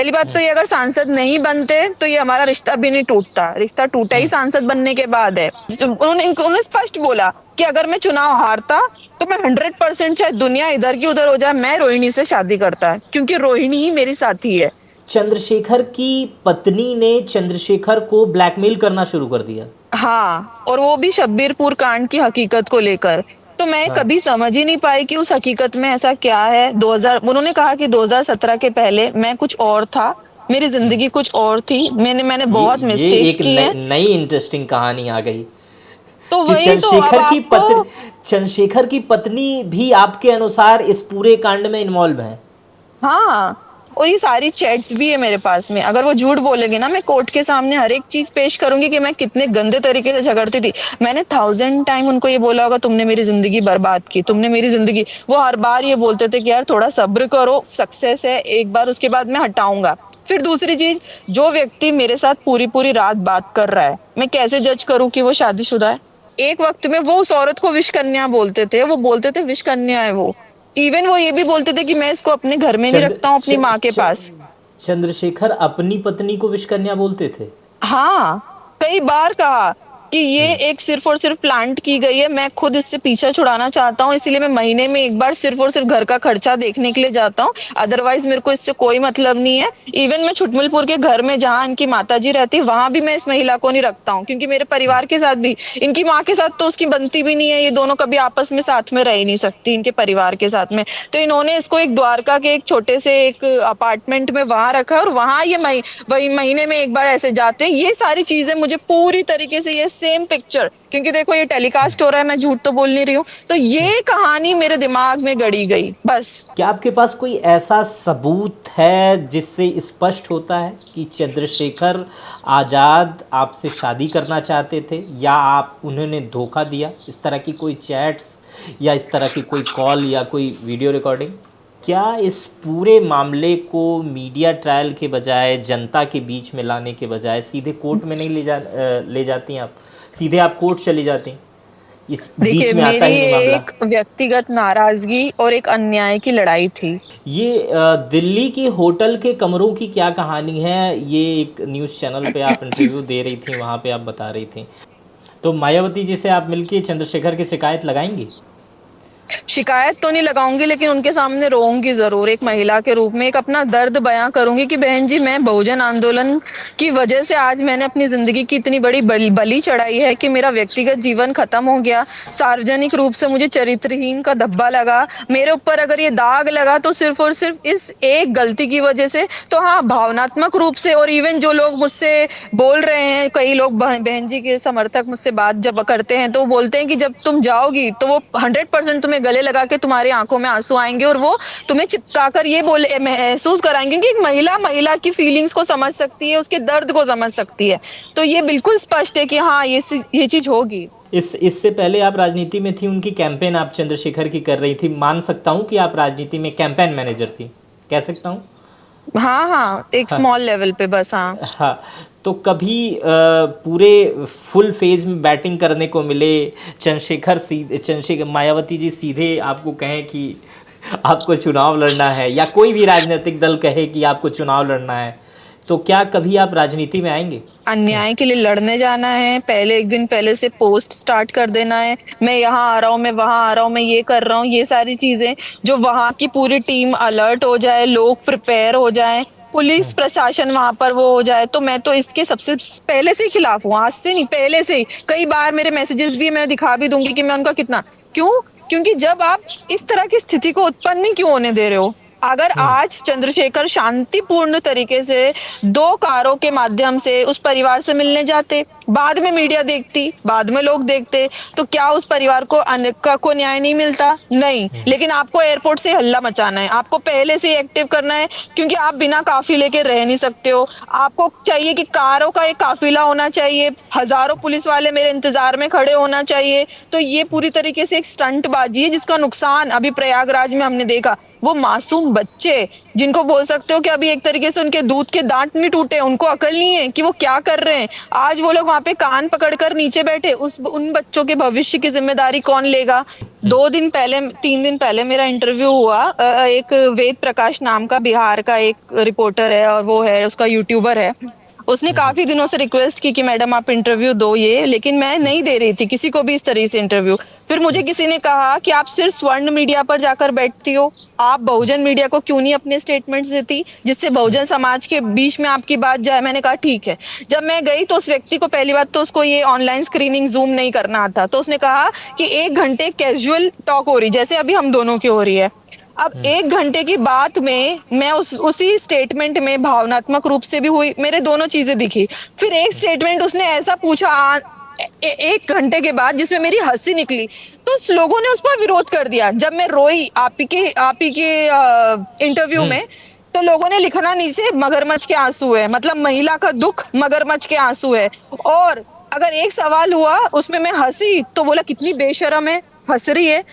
पहली बात तो ये अगर सांसद नहीं बनते तो ये हमारा रिश्ता भी नहीं टूटता, रिश्ता टूटा ही सांसद बनने के बाद है। उन्होंने स्पष्ट बोला कि अगर मैं चुनाव हारता तो मैं 100% चाहे दुनिया इधर की उधर हो जाए, मैं रोहिणी से शादी करता, क्योंकि रोहिणी ही मेरी साथी है। चंद्रशेखर की पत्नी ने चंद्रशेखर को ब्लैकमेल करना शुरू कर दिया। हाँ, और वो भी शब्बीरपुर कांड की हकीकत को लेकर। तो मैं हाँ। कभी समझ ही नहीं पाई कि उस हकीकत में ऐसा क्या है। 2000 उन्होंने कहा कि 2017 के पहले मैं कुछ और था, मेरी जिंदगी कुछ और थी, मैंने बहुत ये मिस्टेक्स एक की हैं। नई इंटरेस्टिंग कहानी आ गई तो कि वही तो अब आपको, चंद्रशेखर की पत्नी भी आपके अनुसार इस पूरे कांड में इन्वॉल्व है। हाँ, और ये सारी चैट्स भी है मेरे पास में। अगर वो झूठ बोलेंगे ना, मैं कोर्ट के सामने हर एक चीज पेश करूंगी कि मैं कितने गंदे तरीके से झगड़ती थी। मैंने 1000 टाइम उनको ये बोला होगा, तुमने मेरी जिंदगी बर्बाद की, तुमने मेरी जिंदगी। वो हर बार ये बोलते थे कि यार थोड़ा सब्र करो, सक्सेस है एक बार, उसके बाद मैं हटाऊंगा। फिर दूसरी चीज, जो व्यक्ति मेरे साथ पूरी पूरी रात बात कर रहा है, मैं कैसे जज करूं कि वो शादीशुदा है? एक वक्त में वो उस औरत को विष कन्या बोलते थे, वो बोलते थे विष कन्या है वो। इवन वो ये भी बोलते थे कि मैं इसको अपने घर में नहीं चंद्र रखता हूँ, अपनी च, माँ के च, पास। चंद्रशेखर अपनी पत्नी को विषकन्या बोलते थे। हाँ, कई बार कहा कि ये एक सिर्फ और सिर्फ प्लांट की गई है, मैं खुद इससे पीछा छुड़ाना चाहता हूँ, इसीलिए मैं महीने में एक बार सिर्फ और सिर्फ घर का खर्चा देखने के लिए जाता हूँ, अदरवाइज मेरे को इससे कोई मतलब नहीं है। इवन मैं छुटमुलपुर के घर में जहाँ इनकी माताजी रहती है, वहां भी मैं इस महिला को नहीं रखता हूँ, क्योंकि मेरे परिवार के साथ भी, इनकी माँ के साथ तो उसकी बनती भी नहीं है, ये दोनों कभी आपस में साथ में रह ही नहीं सकती इनके परिवार के साथ में। तो इन्होंने इसको एक द्वारका के एक छोटे से एक अपार्टमेंट में वहां रखा, और वहां ये वही महीने में एक बार ऐसे जाते हैं। ये सारी चीजें मुझे पूरी तरीके से, ये सेम पिक्चर, क्योंकि देखो ये टेलीकास्ट हो रहा है, मैं झूठ तो बोल नहीं रही हूँ, तो ये कहानी मेरे दिमाग में गड़ी गई बस। क्या आपके पास कोई ऐसा सबूत है जिससे स्पष्ट होता है कि चंद्रशेखर आज़ाद आपसे शादी करना चाहते थे, या आप उन्होंने धोखा दिया? इस तरह की कोई चैट्स या इस तरह की कोई कॉल या कोई वीडियो रिकॉर्डिंग? क्या इस पूरे मामले को मीडिया ट्रायल के बजाय, जनता के बीच में लाने के बजाय सीधे कोर्ट में नहीं ले जाती आप? सीधे आप कोर्ट चली जाती, इस देखिए, बीच में आता मेरी ही नहीं मामला? एक व्यक्तिगत नाराजगी और एक अन्याय की लड़ाई थी। ये दिल्ली के होटल के कमरों की क्या कहानी है? ये एक न्यूज़ चैनल पे आप इंटरव्यू दे रही थी, वहाँ पे आप बता रही थी। तो मायावती जी से आप मिलके चंद्रशेखर की शिकायत लगाएंगी? शिकायत तो नहीं लगाऊंगी, लेकिन उनके सामने रोऊंगी जरूर, एक महिला के रूप में एक अपना दर्द बयां करूंगी कि बहन जी, मैं बहुजन आंदोलन की वजह से आज मैंने अपनी जिंदगी की इतनी बड़ी बलि चढ़ाई है कि मेरा व्यक्तिगत जीवन खत्म हो गया, सार्वजनिक रूप से मुझे चरित्रहीन का धब्बा लगा, मेरे ऊपर अगर ये दाग लगा तो सिर्फ और सिर्फ इस एक गलती की वजह से। तो हाँ, भावनात्मक रूप से, और इवन जो लोग मुझसे बोल रहे हैं, कई लोग बहन जी के समर्थक मुझसे बात जब करते हैं तो वो बोलते हैं कि जब तुम जाओगी तो वो 100% तुम्हें गले लगा के तुम्हारी आंखों में आंसू आएंगे, और वो तुम्हें चिपका कर ये बोले महसूस कराएंगे कि एक महिला महिला की फीलिंग्स को समझ सकती है, उसके दर्द को समझ सकती है। तो ये बिल्कुल स्पष्ट है कि हाँ, ये चीज होगी। इससे पहले आप राजनीति में थी, उनकी कैंपेन आप चंद्रशेखर की कर रही थी। मान सकता हूँ कि आप राजनीति में कैंपेन मैनेजर थी, कह सकता हूँ? हाँ हाँ, एक हाँ। स्मॉल लेवल पे बस। हाँ हाँ। तो कभी पूरे फुल फेज में बैटिंग करने को मिले, चंद्रशेखर मायावती जी सीधे आपको कहें कि आपको चुनाव लड़ना है, या कोई भी राजनीतिक दल कहे कि आपको चुनाव लड़ना है, तो क्या कभी आप राजनीति में आएंगे? अन्याय के लिए लड़ने जाना है, पहले एक दिन पहले से पोस्ट स्टार्ट कर देना है, मैं यहाँ आ रहा हूँ, मैं वहां आ रहा हूँ, मैं ये कर रहा हूँ, ये सारी चीजें, जो वहां की पूरी टीम अलर्ट हो जाए, लोग प्रिपेयर हो जाए, पुलिस प्रशासन वहां पर वो हो जाए, तो मैं तो इसके सबसे पहले से ही खिलाफ हूँ, आज से नहीं, पहले से ही। कई बार मेरे मैसेजेस भी मैं दिखा भी दूंगी कि मैं उनका कितना, क्यों, क्योंकि जब आप इस तरह की स्थिति को उत्पन्न नहीं क्यों होने दे रहे हो। अगर आज चंद्रशेखर शांतिपूर्ण तरीके से 2 कारों के माध्यम से उस परिवार से मिलने जाते, बाद में मीडिया देखती, बाद में लोग देखते, तो क्या उस परिवार को न्याय नहीं मिलता? नहीं। लेकिन आपको एयरपोर्ट से हल्ला मचाना है, आपको पहले से ही एक्टिव करना है, क्योंकि आप बिना काफिले के रह नहीं सकते हो। आपको चाहिए कि कारों का एक काफिला होना चाहिए, हजारों पुलिस वाले मेरे इंतजार में खड़े होना चाहिए। तो ये पूरी तरीके से एक स्टंटबाजी है, जिसका नुकसान अभी प्रयागराज में हमने देखा वो मासूम बच्चे जिनको बोल सकते हो कि अभी एक तरीके से उनके दूध के दांत नहीं टूटे, उनको अकल नहीं है कि वो क्या कर रहे हैं, आज वो लोग वहां पे कान पकड़कर नीचे बैठे, उस उन बच्चों के भविष्य की जिम्मेदारी कौन लेगा? 2 दिन पहले, 3 दिन पहले मेरा इंटरव्यू हुआ, एक वेद प्रकाश नाम का बिहार का एक रिपोर्टर है और वो है, उसका यूट्यूबर है। उसने काफी दिनों से रिक्वेस्ट की कि मैडम आप इंटरव्यू दो ये, लेकिन मैं नहीं दे रही थी किसी को भी इस तरह से इंटरव्यू। फिर मुझे किसी ने कहा कि आप सिर्फ स्वर्ण मीडिया पर जाकर बैठती हो, आप बहुजन मीडिया को क्यों नहीं अपने स्टेटमेंट्स देती जिससे बहुजन समाज के बीच में आपकी बात जाए? मैंने कहा ठीक है। जब मैं गई तो उस व्यक्ति को, पहली बात तो उसको ये ऑनलाइन स्क्रीनिंग जूम नहीं करना आता, तो उसने कहा कि 1 घंटे कैजुअल टॉक हो रही, जैसे अभी हम दोनों की हो रही है। अब 1 घंटे की बात में मैं उसी स्टेटमेंट में भावनात्मक रूप से भी हुई, मेरे दोनों चीजें दिखी। फिर एक स्टेटमेंट उसने ऐसा पूछा 1 घंटे के बाद जिसमें मेरी हंसी निकली, तो उस लोगों ने उस पर विरोध कर दिया। जब मैं रोई आप ही के इंटरव्यू में, तो लोगों ने लिखना नीचे मगरमच्छ के आंसू है, मतलब महिला का दुख मगरमच्छ के आंसू है। और अगर एक सवाल हुआ उसमें मैं हंसी, तो बोला कितनी बेशरम है, हंस रही है,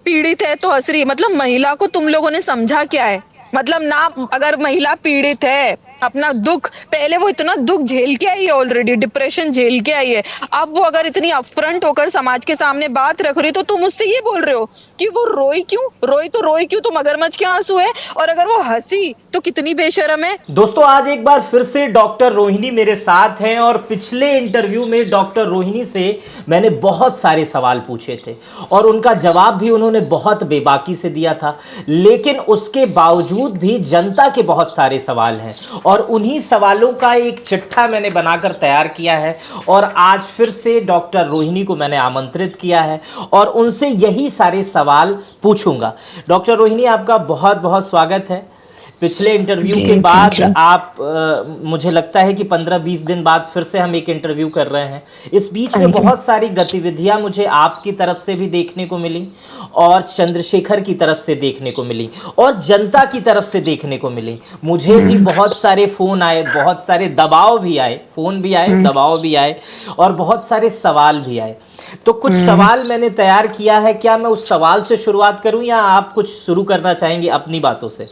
पीड़ित है तो हंस रही है। मतलब महिला को तुम लोगों ने समझा क्या है? मतलब ना, अगर महिला पीड़ित है, अपना दुख, पहले वो इतना दुख झेल के आई है, ऑलरेडी डिप्रेशन झेल के आई है, अब वो अगर इतनी अपफ्रंट होकर समाज के सामने बात रख रही, तो तुम उससे ये बोल रहे हो कि वो रोई क्यों? रोई क्यों? तो मगरमच्छ के आंसू है। और अगर वो हंसी तो कितनी बेशरम है। दोस्तों, आज एक बार फिर से डॉक्टर रोहिणी मेरे साथ हैं और पिछले इंटरव्यू में डॉक्टर रोहिणी से मैंने बहुत सारे सवाल पूछे थे और उनका जवाब भी उन्होंने बहुत बेबाकी से दिया था, लेकिन उसके बावजूद भी जनता के बहुत सारे सवाल हैं और उन्हीं सवालों का एक चिट्ठा मैंने बनाकर तैयार किया है और आज फिर से डॉक्टर रोहिणी को मैंने आमंत्रित किया है और उनसे यही सारे सवाल पूछूंगा। डॉक्टर रोहिणी, आपका बहुत बहुत स्वागत है। पिछले इंटरव्यू के बाद आप मुझे लगता है कि 15-20 दिन बाद फिर से हम एक इंटरव्यू कर रहे हैं। इस बीच में बहुत सारी गतिविधियां मुझे आपकी तरफ से भी देखने को मिली और चंद्रशेखर की तरफ से देखने को मिली और जनता की तरफ से देखने को मिली। मुझे भी बहुत सारे फ़ोन आए, बहुत सारे दबाव भी आए, फ़ोन भी आए, दबाव भी आए और बहुत सारे सवाल भी आए। तो कुछ सवाल मैंने तैयार किया है, क्या मैं उस सवाल से शुरुआत करूं या आप कुछ शुरू करना चाहेंगे अपनी बातों से?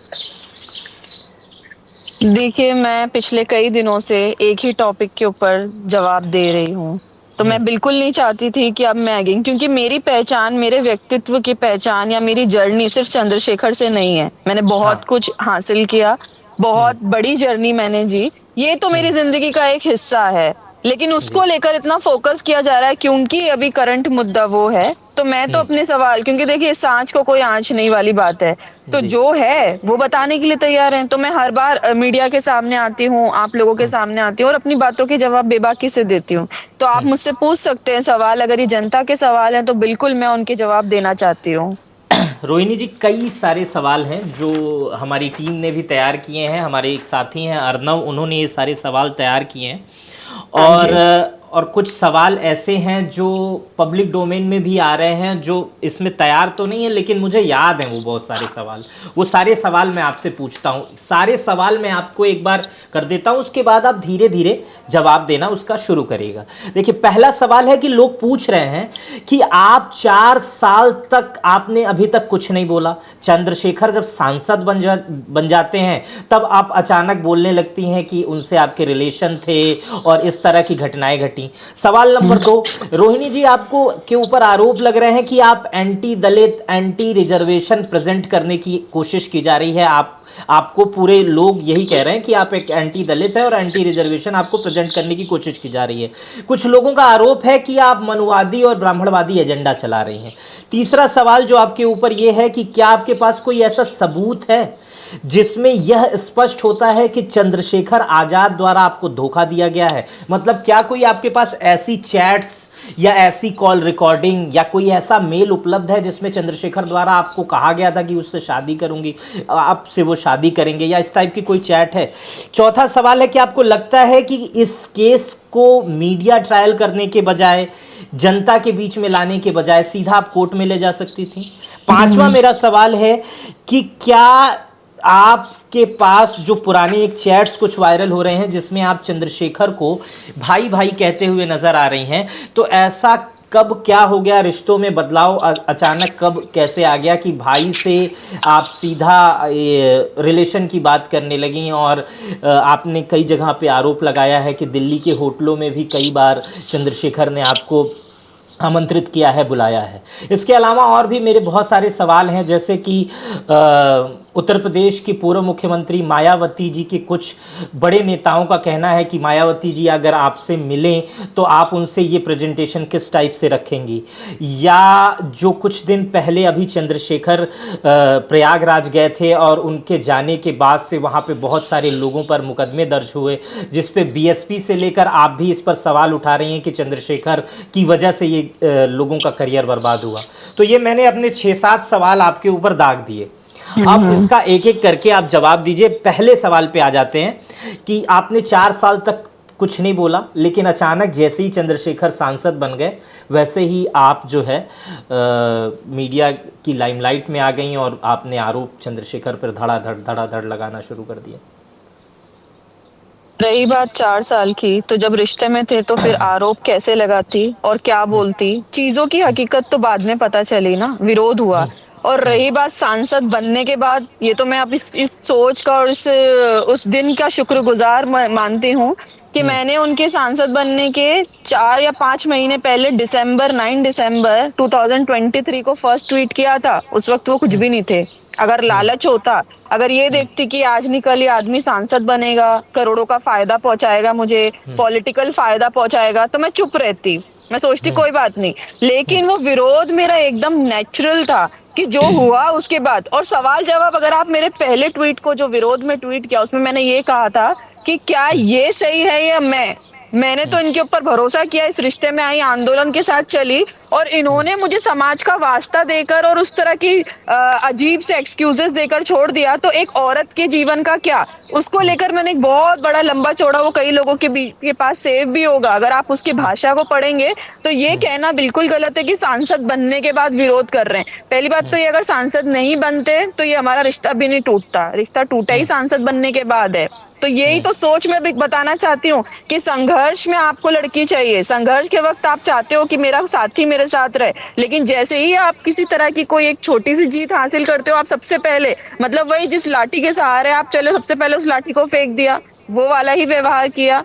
देखिए, मैं पिछले कई दिनों से एक ही टॉपिक के ऊपर जवाब दे रही हूँ, तो मैं बिल्कुल नहीं चाहती थी कि अब मैं आगे, क्योंकि मेरी पहचान, मेरे व्यक्तित्व की पहचान या मेरी जर्नी सिर्फ चंद्रशेखर से नहीं है। मैंने बहुत कुछ हासिल किया, बहुत बड़ी जर्नी मैंने जी, ये तो मेरी जिंदगी का एक हिस्सा है, लेकिन उसको लेकर इतना फोकस किया जा रहा है क्योंकि अभी करंट मुद्दा वो है। तो मैं तो अपने सवाल, क्योंकि देखिए सांच को कोई आंच नहीं वाली बात है, तो जो है वो बताने के लिए तैयार हैं। तो मैं हर बार मीडिया के सामने आती हूँ, आप लोगों के सामने आती हूँ और अपनी बातों के जवाब बेबाकी से देती हूँ। तो आप मुझसे पूछ सकते हैं सवाल, अगर ये जनता के सवाल हैं तो बिल्कुल मैं उनके जवाब देना चाहती हूँ। रोहिणी जी, कई सारे सवाल हैं जो हमारी टीम ने भी तैयार किए हैं। हमारे एक साथी हैं अर्नव, उन्होंने ये सारे सवाल तैयार किए हैं और कुछ सवाल ऐसे हैं जो पब्लिक डोमेन में भी आ रहे हैं, जो इसमें तैयार तो नहीं है लेकिन मुझे याद है वो बहुत सारे सवाल। वो सारे सवाल मैं आपसे पूछता हूँ, सारे सवाल मैं आपको एक बार कर देता हूँ, उसके बाद आप धीरे धीरे जवाब देना उसका शुरू करिएगा। देखिए, पहला सवाल है कि लोग पूछ रहे हैं कि आप 4 साल तक आपने अभी तक कुछ नहीं बोला। चंद्रशेखर जब सांसद बन जाते हैं तब आप अचानक बोलने लगती हैं कि उनसे आपके रिलेशन थे और इस तरह की घटनाएं घटी। सवाल नंबर 2, रोहिणी जी, आपको के ऊपर आरोप लग रहे हैं कि आप एंटी दलित, एंटी रिजर्वेशन प्रेजेंट करने की कोशिश की जा रही है। आपको पूरे लोग यही कह रहे हैं कि आप एक एंटी दलित है और एंटी रिजर्वेशन आपको प्रेजेंट करने की कोशिश की जा रही है। कुछ लोगों का आरोप है कि आप मनुवादी और ब्राह्मणवादी एजेंडा चला रही हैं। तीसरा सवाल जो आपके ऊपर यह है कि क्या आपके पास कोई ऐसा सबूत है जिसमें यह स्पष्ट होता है कि चंद्रशेखर आजाद द्वारा आपको धोखा दिया गया है? मतलब क्या कोई आपके पास ऐसी चैट्स या ऐसी कॉल रिकॉर्डिंग या कोई ऐसा मेल उपलब्ध है जिसमें चंद्रशेखर द्वारा आपको कहा गया था कि उससे शादी करूंगी, आपसे वो शादी करेंगे, या इस टाइप की कोई चैट है? चौथा सवाल है कि आपको लगता है कि इस केस को मीडिया ट्रायल करने के बजाय, जनता के बीच में लाने के बजाय सीधा आप कोर्ट में ले जा सकती थी? पांचवा मेरा सवाल है कि क्या आपके पास जो पुराने एक चैट्स कुछ वायरल हो रहे हैं जिसमें आप चंद्रशेखर को भाई भाई कहते हुए नजर आ रही हैं, तो ऐसा कब क्या हो गया, रिश्तों में बदलाव अचानक कब कैसे आ गया कि भाई से आप सीधा रिलेशन की बात करने लगी? और आपने कई जगह पे आरोप लगाया है कि दिल्ली के होटलों में भी कई बार चंद्रशेखर ने आपको आमंत्रित किया है, बुलाया है। इसके अलावा और भी मेरे बहुत सारे सवाल हैं, जैसे कि उत्तर प्रदेश की पूर्व मुख्यमंत्री मायावती जी के कुछ बड़े नेताओं का कहना है कि मायावती जी अगर आपसे मिलें तो आप उनसे ये प्रेजेंटेशन किस टाइप से रखेंगी? या जो कुछ दिन पहले अभी चंद्रशेखर प्रयागराज गए थे और उनके जाने के बाद से वहाँ पे बहुत सारे लोगों पर मुकदमे दर्ज हुए, जिस पे बीएसपी से लेकर आप भी इस पर सवाल उठा रही हैं कि चंद्रशेखर की वजह से ये लोगों का करियर बर्बाद हुआ। तो ये मैंने अपने 6-7 सवाल आपके ऊपर दाग दिए। अब इसका एक एक करके आप जवाब दीजिए। पहले सवाल पे आ जाते हैं कि आपने 4 साल तक कुछ नहीं बोला, लेकिन अचानक जैसे ही चंद्रशेखर सांसद बन गए वैसे ही आप जो है मीडिया की लाइमलाइट में आ गई और आपने आरोप चंद्रशेखर पर धड़ाधड़ लगाना शुरू कर दिया। रही बात 4 साल की, तो जब रिश्ते में थे तो फिर आरोप कैसे लगाती और क्या बोलती? चीजों की हकीकत तो बाद में पता चली ना, विरोध हुआ। और रही बात सांसद बनने के बाद, ये तो मैं अब इस सोच का और इस उस दिन का शुक्रगुजार मानती हूँ कि मैंने उनके सांसद बनने के 4 या 5 महीने पहले दिसंबर 2023 को फर्स्ट ट्वीट किया था। उस वक्त वो कुछ भी नहीं थे। अगर लालच होता, अगर ये देखती कि आज नहीं कल ये आदमी सांसद बनेगा, करोड़ों का फायदा पहुंचाएगा मुझे, पॉलिटिकल फायदा पहुंचाएगा, तो मैं चुप रहती, मैं सोचती कोई बात नहीं। लेकिन वो विरोध मेरा एकदम नेचुरल था कि जो हुआ उसके बाद। और सवाल जवाब, अगर आप मेरे पहले ट्वीट को जो विरोध में ट्वीट किया उसमें मैंने ये कहा था कि क्या ये सही है या मैंने तो इनके ऊपर भरोसा किया, इस रिश्ते में आई, आंदोलन के साथ चली, और इन्होंने मुझे समाज का वास्ता देकर और उस तरह की अजीब से एक्सक्यूजेस देकर छोड़ दिया। तो एक औरत के जीवन का क्या, उसको लेकर मैंने एक बहुत बड़ा लंबा चौड़ा, वो कई लोगों के पास सेव भी होगा, अगर आप उसकी भाषा को पढ़ेंगे तो ये कहना बिल्कुल गलत है कि सांसद बनने के बाद विरोध कर रहे हैं। पहली बात तो ये, अगर सांसद नहीं बनते तो ये हमारा रिश्ता भी नहीं टूटता, रिश्ता टूटा ही सांसद बनने के बाद है। तो यही तो सोच मैं भी बताना चाहती हूँ कि संघर्ष में आपको लड़की चाहिए। संघर्ष के वक्त आप चाहते हो कि मेरा साथी मेरे साथ रहे, लेकिन जैसे ही आप किसी तरह की कोई एक छोटी सी जीत हासिल करते हो, आप सबसे पहले, मतलब वही जिस लाठी के सहारे आप चले, सबसे पहले उस लाठी को फेंक दिया, वो वाला ही व्यवहार किया।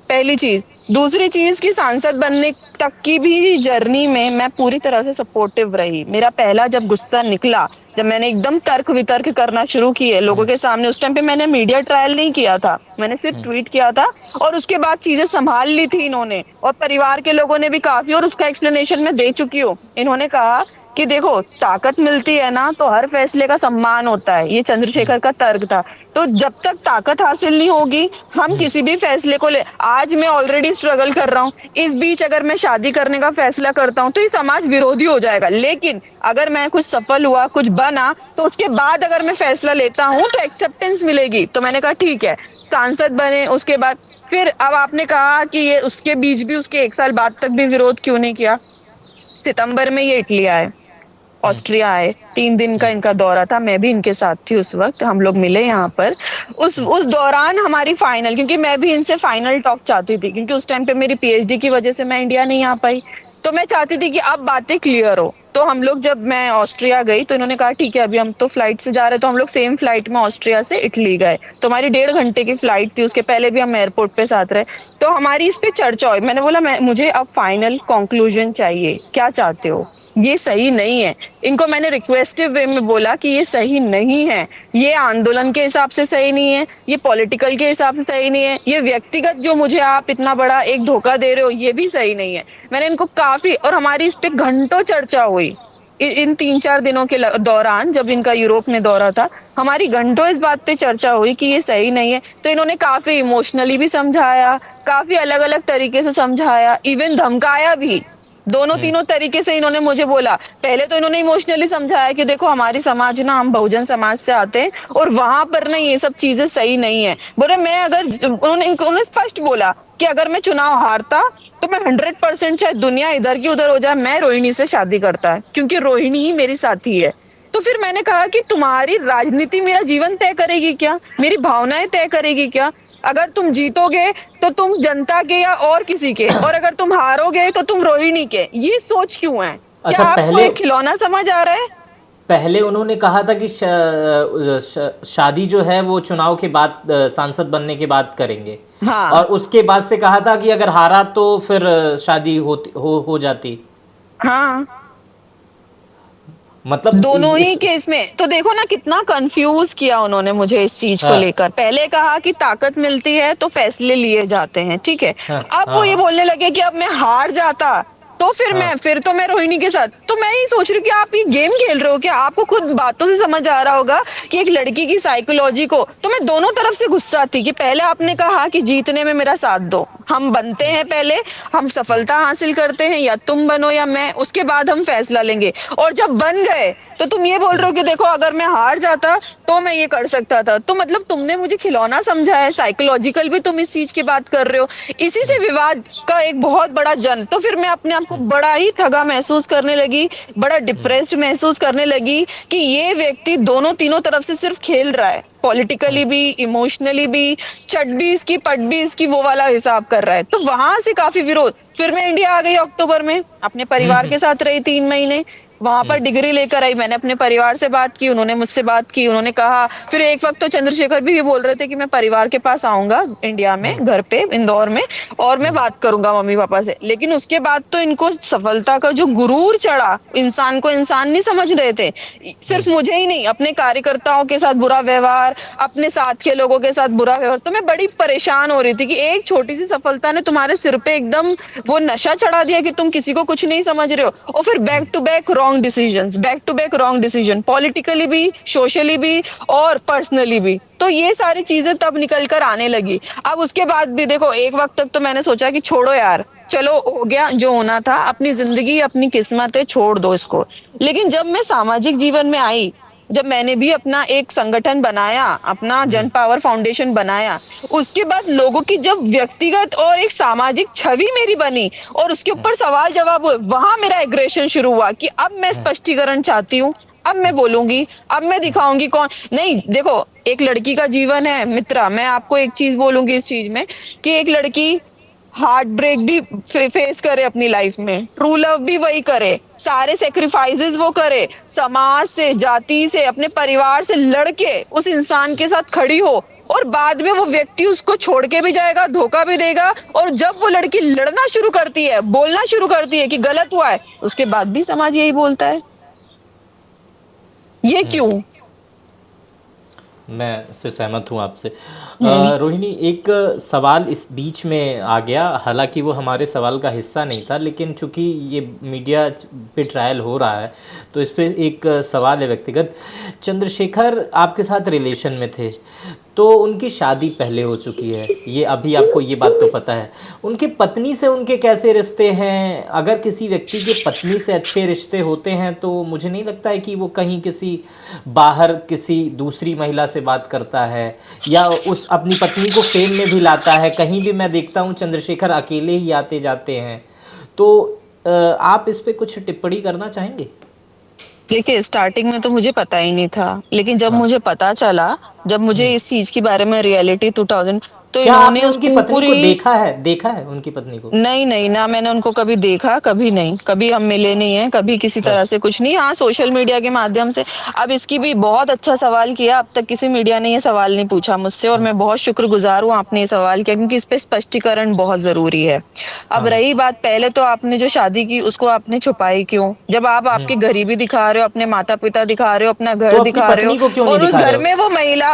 पहली चीज। दूसरी चीज कि सांसद बनने तक की भी जर्नी में मैं पूरी तरह से सपोर्टिव रही। मेरा पहला जब गुस्सा निकला, जब मैंने एकदम तर्क वितर्क करना शुरू किए लोगों के सामने, उस टाइम पे मैंने मीडिया ट्रायल नहीं किया था, मैंने सिर्फ ट्वीट किया था, और उसके बाद चीजें संभाल ली थी इन्होंने, और परिवार के लोगों ने भी काफी, और उसका एक्सप्लेनेशन मैं दे चुकी हूँ। इन्होंने कहा कि देखो, ताकत मिलती है ना तो हर फैसले का सम्मान होता है, ये चंद्रशेखर का तर्क था। तो जब तक ताकत हासिल नहीं होगी हम किसी भी फैसले को ले, आज मैं ऑलरेडी स्ट्रगल कर रहा हूँ, इस बीच अगर मैं शादी करने का फैसला करता हूँ तो ये समाज विरोधी हो जाएगा। लेकिन अगर मैं कुछ सफल हुआ, कुछ बना, तो उसके बाद अगर मैं फैसला लेता हूँ तो एक्सेप्टेंस मिलेगी। तो मैंने कहा ठीक है, सांसद बने। उसके बाद फिर अब आपने कहा कि ये उसके बीच भी, उसके 1 साल बाद तक भी विरोध क्यों नहीं किया? सितंबर में ये इटली आए, ऑस्ट्रिया आए, 3 दिन का इनका दौरा था, मैं भी इनके साथ थी उस वक्त, हम लोग मिले यहाँ पर। उस दौरान हमारी फाइनल, क्योंकि मैं भी इनसे फाइनल टॉक चाहती थी, क्योंकि उस टाइम पे मेरी पीएचडी की वजह से मैं इंडिया नहीं आ पाई, तो मैं चाहती थी कि अब बातें क्लियर हो। तो हम लोग, जब मैं ऑस्ट्रिया गई तो इन्होंने कहा ठीक है, अभी हम तो फ्लाइट से जा रहे हैं, तो हम लोग सेम फ्लाइट में ऑस्ट्रिया से इटली गए। तो हमारी 1.5 घंटे की फ्लाइट थी, उसके पहले भी हम एयरपोर्ट पे साथ रहे। तो हमारी इस पे चर्चा हुई, मैंने बोला मुझे अब फाइनल कंक्लूजन चाहिए, क्या चाहते हो? ये सही नहीं है। इनको मैंने रिक्वेस्टिव वे में बोला कि ये सही नहीं है, ये आंदोलन के हिसाब से सही नहीं है, ये पॉलिटिकल के हिसाब से सही नहीं है, ये व्यक्तिगत जो मुझे आप इतना बड़ा एक धोखा दे रहे हो ये भी सही नहीं है। मैंने इनको काफी, और हमारी इस पे घंटों चर्चा हुई इन 3-4 दिनों के दौरान, जब इनका यूरोप में दौरा था, हमारी घंटों इस बात पे चर्चा हुई कि ये सही नहीं है। तो इन्होंने काफी इमोशनली भी समझाया, काफी अलग अलग तरीके से समझाया, इवन धमकाया भी, दोनों तीनों तरीके से इन्होंने मुझे बोला। पहले तो इन्होंने इमोशनली समझाया कि देखो हमारी समाज ना, हम बहुजन समाज से आते हैं और वहां पर ना ये सब चीजें सही नहीं है। बोले मैं अगर, उन्होंने स्पष्ट बोला कि अगर मैं चुनाव हारता तो मैं 100% चाहे दुनिया इधर की उधर हो जाए, मैं रोहिणी से शादी करता है, क्योंकि रोहिणी ही मेरी साथी है। तो फिर मैंने कहा कि तुम्हारी राजनीति मेरा जीवन तय करेगी क्या, मेरी भावनाएं तय करेगी क्या? अगर तुम जीतोगे तो तुम जनता के या और किसी के, और अगर तुम हारोगे तो तुम रोहिणी के। ये सोच क्यों है? क्या अच्छा, आपको पहले एक खिलौना समझ आ रहा है? पहले उन्होंने कहा था कि शादी जो है वो चुनाव के बाद, सांसद बनने के बाद करेंगे। हाँ। और उसके बाद से कहा था कि अगर हारा तो फिर शादी हो जाती। हाँ, मतलब दोनों ही इस केस में तो देखो ना, कितना कंफ्यूज किया उन्होंने मुझे इस चीज को हाँ लेकर। पहले कहा कि ताकत मिलती है तो फैसले लिए जाते हैं, ठीक है। हाँ अब हाँ वो ये हाँ बोलने लगे कि अब मैं हार जाता तो हाँ। फिर तो मैं रोहिणी के साथ। तो मैं ही सोच रही हूँ कि आप ये गेम खेल रहे हो क्या? आपको खुद बातों से समझ आ रहा होगा कि एक लड़की की साइकोलॉजी को। तो मैं दोनों तरफ से गुस्सा थी कि पहले आपने कहा कि जीतने में मेरा साथ दो, हम बनते हैं पहले, हम सफलता हासिल करते हैं, या तुम बनो या मैं, उसके बाद हम फैसला लेंगे। और जब बन गए तो तुम ये बोल रहे हो कि देखो अगर मैं हार जाता तो मैं ये कर सकता था। तो मतलब तुमने मुझे खिलौना समझा है, साइकोलॉजिकल भी तुम इस चीज की बात कर रहे हो। इसी से विवाद का एक बहुत बड़ा जन। तो फिर मैं अपने आप को बड़ा ही ठगा महसूस करने लगी, बड़ा डिप्रेस्ड महसूस करने लगी कि ये व्यक्ति दोनों तीनों तरफ से सिर्फ खेल रहा है, पॉलिटिकली भी, इमोशनली भी, चट भी इसकी पट भी इसकी, वो वाला हिसाब कर रहा है। तो वहां से काफी विरोध। फिर मैं इंडिया आ गई अक्टूबर में, अपने परिवार के साथ रही 3 महीने। वहां पर डिग्री लेकर आई, मैंने अपने परिवार से बात की, उन्होंने मुझसे बात की, उन्होंने कहा। फिर एक वक्त तो चंद्रशेखर भी ये बोल रहे थे कि मैं परिवार के पास आऊंगा इंडिया में, घर पे इंदौर में, और मैं बात करूंगा मम्मी पापा से। लेकिन उसके बाद तो इनको सफलता का जो गुरूर चढ़ा, इंसान को इंसान नहीं समझ रहे थे। सिर्फ मुझे ही नहीं, अपने कार्यकर्ताओं के साथ बुरा व्यवहार, अपने साथ के लोगों के साथ बुरा व्यवहार। तो मैं बड़ी परेशान हो रही थी कि एक छोटी सी सफलता ने तुम्हारे सिर पे एकदम वो नशा चढ़ा दिया कि तुम किसी को कुछ नहीं समझ रहे हो। और फिर back to back wrong decisions, back to back wrong decision, politically भी, सोशली भी, और पर्सनली भी। तो ये सारी चीजें तब निकल कर आने लगी। अब उसके बाद भी देखो, एक वक्त तक तो मैंने सोचा कि छोड़ो यार, चलो हो गया जो होना था, अपनी जिंदगी अपनी किस्मत है, छोड़ दो इसको। लेकिन जब मैं सामाजिक जीवन में आई, जब मैंने भी अपना एक संगठन बनाया, अपना जन पावर फाउंडेशन बनाया, उसके बाद लोगों की जब व्यक्तिगत और एक सामाजिक छवि मेरी बनी, और उसके ऊपर सवाल जवाब हुए, वहां मेरा एग्रेशन शुरू हुआ कि अब मैं स्पष्टीकरण चाहती हूँ। अब मैं बोलूंगी, अब मैं दिखाऊंगी कौन नहीं। देखो, एक लड़की का जीवन है मित्रा, मैं आपको एक चीज बोलूंगी इस चीज में, कि एक लड़की हार्ट ब्रेक भी फेस करे अपनी लाइफ में, ट्रू लव भी वही करे, सारे सेक्रीफाइसेस वो करे, समाज से, जाति से, अपने परिवार से लड़के उस इंसान के साथ खड़ी हो, और बाद में वो व्यक्ति उसको छोड़ के भी जाएगा, धोखा भी देगा। और जब वो लड़की लड़ना शुरू करती है, बोलना शुरू करती है कि गलत हुआ है, उसके बाद भी समाज यही बोलता है। ये क्यों? मैं इससे सहमत हूँ आपसे। हम्म। रोहिणी, एक सवाल इस बीच में आ गया, हालांकि वो हमारे सवाल का हिस्सा नहीं था, लेकिन चूंकि ये मीडिया पे ट्रायल हो रहा है तो इस पे एक सवाल है व्यक्तिगत। चंद्रशेखर आपके साथ रिलेशन में थे, तो उनकी शादी पहले हो चुकी है, ये अभी आपको ये बात तो पता है। उनके पत्नी से उनके कैसे रिश्ते हैं? अगर किसी व्यक्ति के पत्नी से अच्छे रिश्ते होते हैं तो मुझे नहीं लगता है कि वो कहीं किसी बाहर किसी दूसरी महिला से बात करता है, या उस अपनी पत्नी को फेम में भी लाता है। कहीं भी मैं देखता हूँ चंद्रशेखर अकेले ही आते जाते हैं। तो आप इस पे कुछ टिप्पणी करना चाहेंगे? देखिए, स्टार्टिंग में तो मुझे पता ही नहीं था, लेकिन जब हाँ। मुझे पता चला, जब मुझे इस चीज के बारे में रियलिटी 2000, तो क्या इन्होंने आपने उस उनकी पत्नी को पूरी। देखा है? देखा है उनकी पत्नी को? नहीं नहीं, ना मैंने उनको कभी देखा, कभी नहीं, कभी हम मिले नहीं है, कभी किसी हाँ। तरह से कुछ नहीं। हाँ, सोशल मीडिया के माध्यम से। अब इसकी भी बहुत अच्छा सवाल किया, अब तक किसी मीडिया ने ये सवाल नहीं पूछा मुझसे, और मैं बहुत शुक्रगुजार हूँ आपने ये सवाल किया, क्योंकि इस पे स्पष्टीकरण बहुत जरूरी है। अब हाँ। रही बात, पहले तो आपने जो शादी की उसको आपने छुपाई क्यों? जब आप आपके गरीबी दिखा रहे हो, अपने माता पिता दिखा रहे हो, अपना तो घर अपनी दिखा रहे हो, पत्नी को क्यों नहीं और दिखा रहे हो?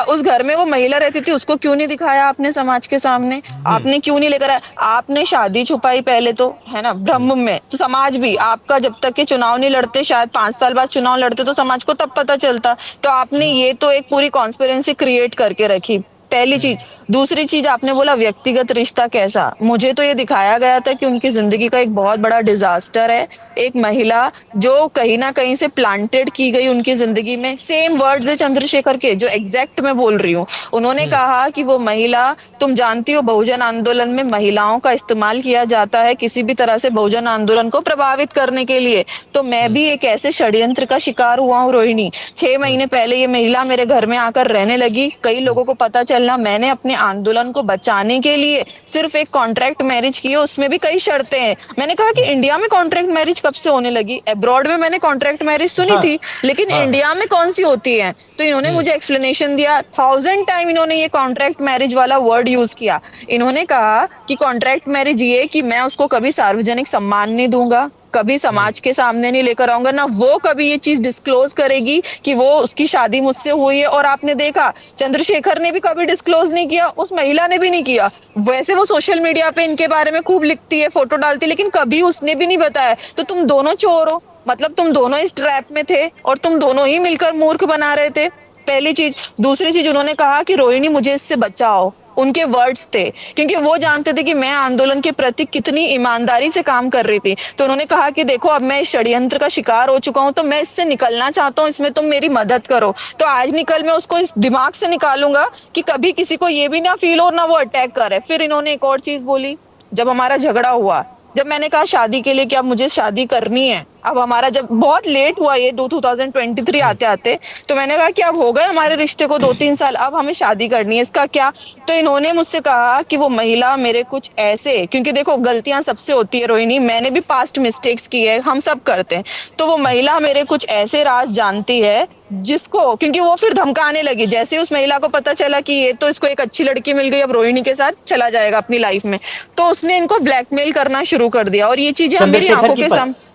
उस घर में वो महिला रहती थी, उसको क्यों नहीं दिखाया आपने समाज के सामने? आपने क्यों नहीं लेकर आया? आपने शादी छुपाई पहले तो, है ना, ब्रह्म में। तो समाज भी आपका, जब तक के चुनाव नहीं लड़ते, शायद 5 साल बाद चुनाव लड़ते, तो समाज को तब पता चलता। तो आपने ये तो एक पूरी कॉन्स्पिरेंसी क्रिएट करके रखी, पहली चीज। दूसरी चीज, आपने बोला व्यक्तिगत रिश्ता कैसा, मुझे तो ये दिखाया गया था कि उनकी जिंदगी का एक बहुत बड़ा डिजास्टर है। एक महिला जो कहीं ना कहीं से प्लांटेड की गई उनकी जिंदगी में, सेम वर्ड्स है चंद्रशेखर के जो एग्जैक्ट मैं बोल रही हूँ। उन्होंने कहा कि वो महिला, तुम जानती हो बहुजन आंदोलन में महिलाओं का इस्तेमाल किया जाता है किसी भी तरह से बहुजन आंदोलन को प्रभावित करने के लिए। तो मैं भी एक ऐसे षड्यंत्र का शिकार हुआ हूँ रोहिणी। 6 महीने पहले ये महिला मेरे घर में आकर रहने लगी, कई लोगों को पता चला चलना, मैंने अपने आंदोलन को बचाने के लिए सिर्फ एक कॉन्ट्रैक्ट मैरिज की है, उसमें भी कई शर्तें हैं। मैंने कहा कि इंडिया में कॉन्ट्रैक्ट मैरिज कब से होने लगी, अब्रॉड में मैंने कॉन्ट्रैक्ट मैरिज सुनी हाँ थी, लेकिन हाँ इंडिया में कौन सी होती है। तो इन्होंने मुझे एक्सप्लेनेशन दिया, 1000 टाइम इन्होंने ये कॉन्ट्रैक्ट मैरिज वाला वर्ड यूज किया। इन्होंने कहा कि कॉन्ट्रैक्ट मैरिज ये कि मैं उसको कभी सार्वजनिक सम्मान नहीं दूंगा, कभी समाज के सामने नहीं लेकर आऊंगा, ना वो कभी ये चीज डिस्क्लोज करेगी कि वो उसकी शादी मुझसे हुई है। और आपने देखा चंद्रशेखर ने भी कभी डिस्क्लोज नहीं किया, उस महिला ने भी नहीं किया। वैसे वो सोशल मीडिया पे इनके बारे में खूब लिखती है, फोटो डालती है, लेकिन कभी उसने भी नहीं बताया। तो तुम दोनों चोर हो, मतलब तुम दोनों इस ट्रैप में थे और तुम दोनों ही मिलकर मूर्ख बना रहे थे। पहली चीज। दूसरी चीज, उन्होंने कहा कि रोहिणी मुझे इससे बचाओ, उनके वर्ड्स थे, क्योंकि वो जानते थे कि मैं आंदोलन के प्रति कितनी ईमानदारी से काम कर रही थी। तो उन्होंने कहा कि देखो अब मैं इस षड्यंत्र का शिकार हो चुका हूं, तो मैं इससे निकलना चाहता हूं, इसमें तुम मेरी मदद करो। तो आज निकल मैं उसको इस दिमाग से निकालूंगा कि कभी किसी को ये भी ना फील हो, ना वो अटैक करे। फिर इन्होंने एक और चीज बोली, जब हमारा झगड़ा हुआ, जब मैंने कहा शादी के लिए कि अब मुझे शादी करनी है, अब हमारा जब बहुत लेट हुआ ये 2023 आते आते, तो मैंने कहा कि अब हो गए हमारे रिश्ते को 2-3 साल, अब हमें शादी करनी है, इसका क्या। तो इन्होंने मुझसे कहा कि वो महिला मेरे कुछ ऐसे, क्योंकि देखो गलतियां सबसे होती है रोहिणी, मैंने भी पास्ट मिस्टेक्स की है, हम सब करते हैं। तो वो महिला मेरे कुछ ऐसे राज जानती है जिसको, क्योंकि वो फिर धमकाने लगी, जैसे ही उस महिला को पता चला कि ये तो इसको एक अच्छी लड़की मिल गई, अब रोहिणी के साथ चला जाएगा अपनी लाइफ में, तो उसने इनको ब्लैकमेल करना शुरू कर दिया। और ये चीजें हम मेरी चंद्रशेखर आंखों की के सामने।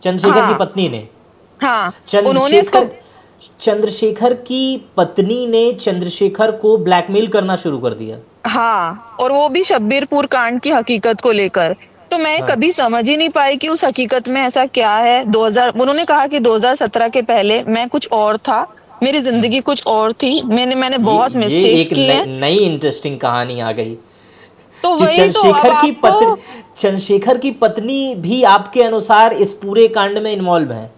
चंद्रशेखर की हाँ पत्नी ने हाँ। उन्होंने इसको। चंद्रशेखर चंद्रशेखर की पत्नी ने चंद्रशेखर को ब्लैकमेल करना शुरू कर दिया। हाँ, और वो भी शब्बीरपुर कांड की हकीकत को लेकर। तो मैं हाँ कभी समझ ही नहीं पाई कि उस हकीकत में ऐसा क्या है। 2000, उन्होंने कहा कि 2017 के पहले मैं कुछ और था, मेरी जिंदगी कुछ और थी, मैंने बहुत ये मिस्टेक्स एक की हैं। नई इंटरेस्टिंग कहानी आ गई तो कि वही तो अब आपको। चंद्रशेखर की पत्नी भी आपके अनुसार इस पूरे कांड में इन्वॉल्व है।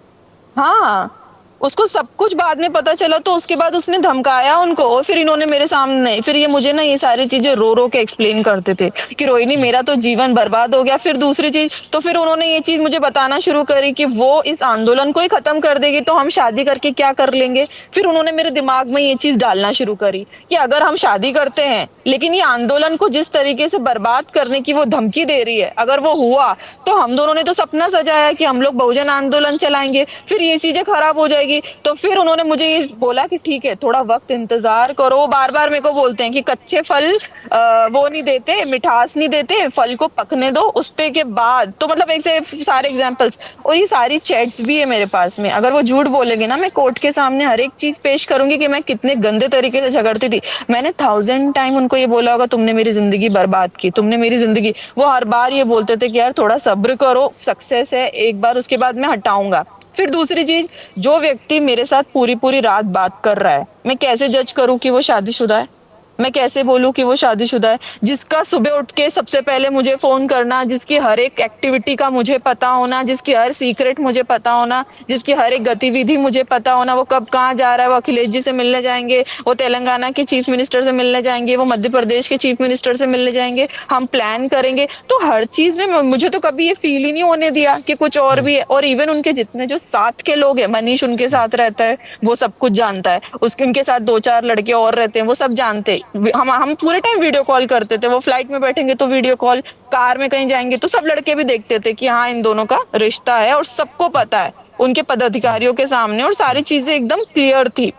हाँ, उसको सब कुछ बाद में पता चला, तो उसके बाद उसने धमकाया उनको, और फिर इन्होंने मेरे सामने, फिर ये मुझे ना ये सारी चीजें रो रो के एक्सप्लेन करते थे कि रोहिणी मेरा तो जीवन बर्बाद हो गया। फिर दूसरी चीज, तो फिर उन्होंने ये चीज मुझे बताना शुरू करी कि वो इस आंदोलन को ही खत्म कर देगी, तो हम शादी करके क्या कर लेंगे। फिर उन्होंने मेरे दिमाग में ये चीज डालना शुरू करी कि अगर हम शादी करते हैं, लेकिन ये आंदोलन को जिस तरीके से बर्बाद करने की वो धमकी दे रही है, अगर वो हुआ तो हम दोनों ने तो सपना सजाया कि हम लोग बहुजन आंदोलन चलाएंगे, फिर ये चीजें खराब हो जाएगी। तो फिर उन्होंने मुझे ये बोला कि ठीक है, थोड़ा वक्त इंतजार करो। वो बार बार मेरे को बोलते हैं कि कच्चे फल वो नहीं देते, मिठास नहीं देते, फल को पकने दो, उस पे के बाद। तो मतलब एक से सारे एग्जांपल्स, और ये सारी चैट्स भी है मेरे पास में। अगर वो झूठ बोलेंगे ना, मैं कोर्ट के सामने हर एक चीज पेश करूंगी कि मैं कितने गंदे तरीके से झगड़ती थी। मैंने 1000 टाइम उनको ये बोला होगा, तुमने मेरी जिंदगी बर्बाद की, तुमने मेरी जिंदगी। वो हर बार ये बोलते थे कि यार थोड़ा सब्र करो, सक्सेस है एक बार, उसके बाद मैं हटाऊंगा। फिर दूसरी चीज, जो व्यक्ति मेरे साथ पूरी पूरी रात बात कर रहा है, मैं कैसे जज करूं कि वो शादीशुदा है, मैं कैसे बोलूं कि वो शादीशुदा है। जिसका सुबह उठ के सबसे पहले मुझे फोन करना, जिसकी हर एक एक्टिविटी का मुझे पता होना, जिसकी हर सीक्रेट मुझे पता होना, जिसकी हर एक गतिविधि मुझे पता होना, वो कब कहाँ जा रहा है, वो अखिलेश जी से मिलने जाएंगे, वो तेलंगाना के चीफ मिनिस्टर से मिलने जाएंगे, वो मध्य प्रदेश के चीफ मिनिस्टर से मिलने जाएंगे, हम प्लान करेंगे। तो हर चीज में मुझे तो कभी ये फील ही नहीं होने दिया कि कुछ और भी है। और इवन उनके जितने जो साथ के लोग हैं, मनीष उनके साथ रहता है, वो सब कुछ जानता है, उसके उनके साथ 2-4 लड़के और रहते हैं, वो सब जानते हैं। हम पूरे टाइम वीडियो कॉल करते थे, वो फ्लाइट में बैठेंगे तो वीडियो कॉल, कार में कहीं जाएंगे तो सब लड़के भी देखते थे कि हाँ इन दोनों का रिश्ता है, और सबको पता है उनके पदाधिकारियों के सामने, और सारी चीजें एकदम क्लियर थी।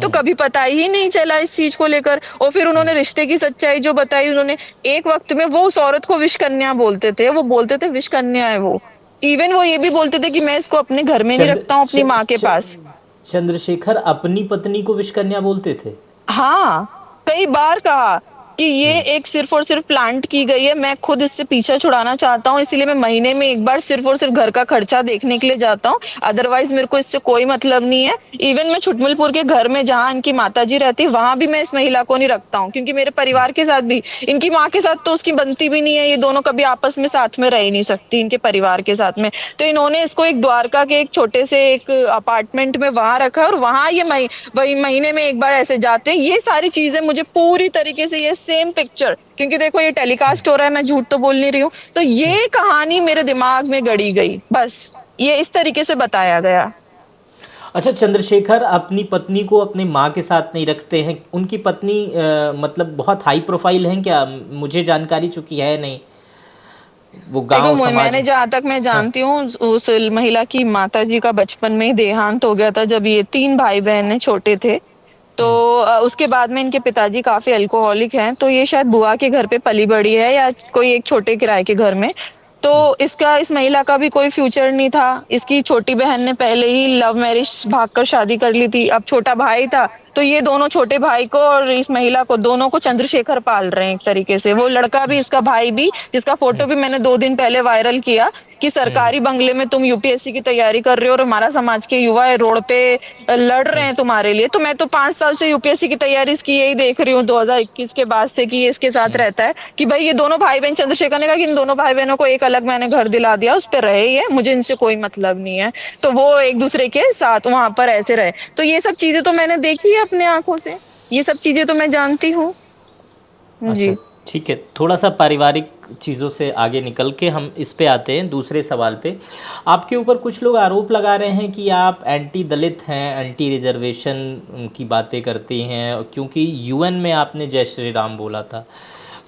तो कभी पता ही नहीं चला इस चीज को लेकर। और फिर उन्होंने रिश्ते की सच्चाई जो बताई, उन्होंने एक वक्त में वो उस औरत को विष कन्या बोलते थे, वो बोलते थे विष कन्या है वो। इवन वो ये भी बोलते थे कि मैं इसको अपने घर में नहीं चंद्र रखता हूँ, अपनी च, माँ के च, पास। चंद्रशेखर अपनी पत्नी को विषकन्या बोलते थे। हाँ, कई बार कहा कि ये एक सिर्फ और सिर्फ प्लांट की गई है, मैं खुद इससे पीछा छुड़ाना चाहता हूँ, इसीलिए मैं महीने में एक बार सिर्फ और सिर्फ घर का खर्चा देखने के लिए जाता हूँ, अदरवाइज मेरे को इससे कोई मतलब नहीं है। इवन मैं छुटमलपुर के घर में जहाँ इनकी माताजी रहती है, वहां भी मैं इस महिला को नहीं रखता हूँ, क्योंकि मेरे परिवार के साथ भी, इनकी माँ के साथ तो उसकी बनती भी नहीं है, ये दोनों कभी आपस में साथ में रह ही नहीं सकती इनके परिवार के साथ में। तो इन्होंने इसको एक द्वारका के एक छोटे से एक अपार्टमेंट में वहां रखा, और वहां ये वही महीने में एक बार ऐसे जाते हैं। ये सारी चीजें मुझे पूरी तरीके से, ये सेम पिक्चर, क्योंकि देखो ये टेलीकास्ट हो रहा है, मैं झूठ तो बोल नहीं रही हूँ, तो ये कहानी मेरे दिमाग में गड़ी गई, बस ये इस तरीके से बताया गया। अच्छा, चंद्रशेखर अपनी पत्नी को अपने माँ के साथ नहीं रखते हैं। उनकी पत्नी मतलब बहुत हाई प्रोफाइल हैं क्या? मुझे जानकारी चूँकि है नहीं, वो देखो गाँव समाज। मैंने जहाँ तक मैं हाँ। जानती हूँ उस महिला की माता जी का बचपन में ही देहांत हो गया था जब ये तीन भाई बहन छोटे थे। तो हुँ। उसके बाद में इनके पिताजी काफी अल्कोहलिक हैं, तो ये शायद बुआ के घर पे पली बड़ी है या कोई एक छोटे किराए के घर में। तो इसका इस महिला का भी कोई फ्यूचर नहीं था। इसकी छोटी बहन ने पहले ही लव मैरिज भागकर शादी कर ली थी। अब छोटा भाई था, तो ये दोनों छोटे भाई को और इस महिला को दोनों को चंद्रशेखर पाल रहे हैं एक तरीके से। वो लड़का भी इसका भाई भी, जिसका फोटो भी मैंने 2 दिन पहले वायरल किया कि सरकारी बंगले में तुम यूपीएससी की तैयारी कर रहे हो और हमारा समाज के युवा रोड पे लड़ रहे हैं तुम्हारे लिए। तो मैं तो 5 साल से यूपीएससी की तैयारी इसकी यही देख रही हूँ 2021 के बाद से कि ये इसके साथ रहता है कि भाई ये दोनों भाई बहन, चंद्रशेखर ने कहा कि इन दोनों भाई बहनों को एक अलग मैंने घर दिला दिया, उस पर रहे ही है, मुझे इनसे कोई मतलब नहीं है। तो वो एक दूसरे के साथ वहां पर ऐसे रहे। तो ये सब चीजें तो मैंने देखी है अपने आंखों से, ये सब चीजें तो मैं जानती हूँ अच्छा, जी। ठीक है। थोड़ा-सा पारिवारिक चीज़ों से आगे निकल के हम इस पे आते हैं दूसरे सवाल पे। आपके ऊपर कुछ लोग आरोप लगा रहे हैं कि आप एंटी दलित हैं, एंटी रिज़र्वेशन की बातें करती हैं, क्योंकि यूएन में आपने जय श्री राम बोला था।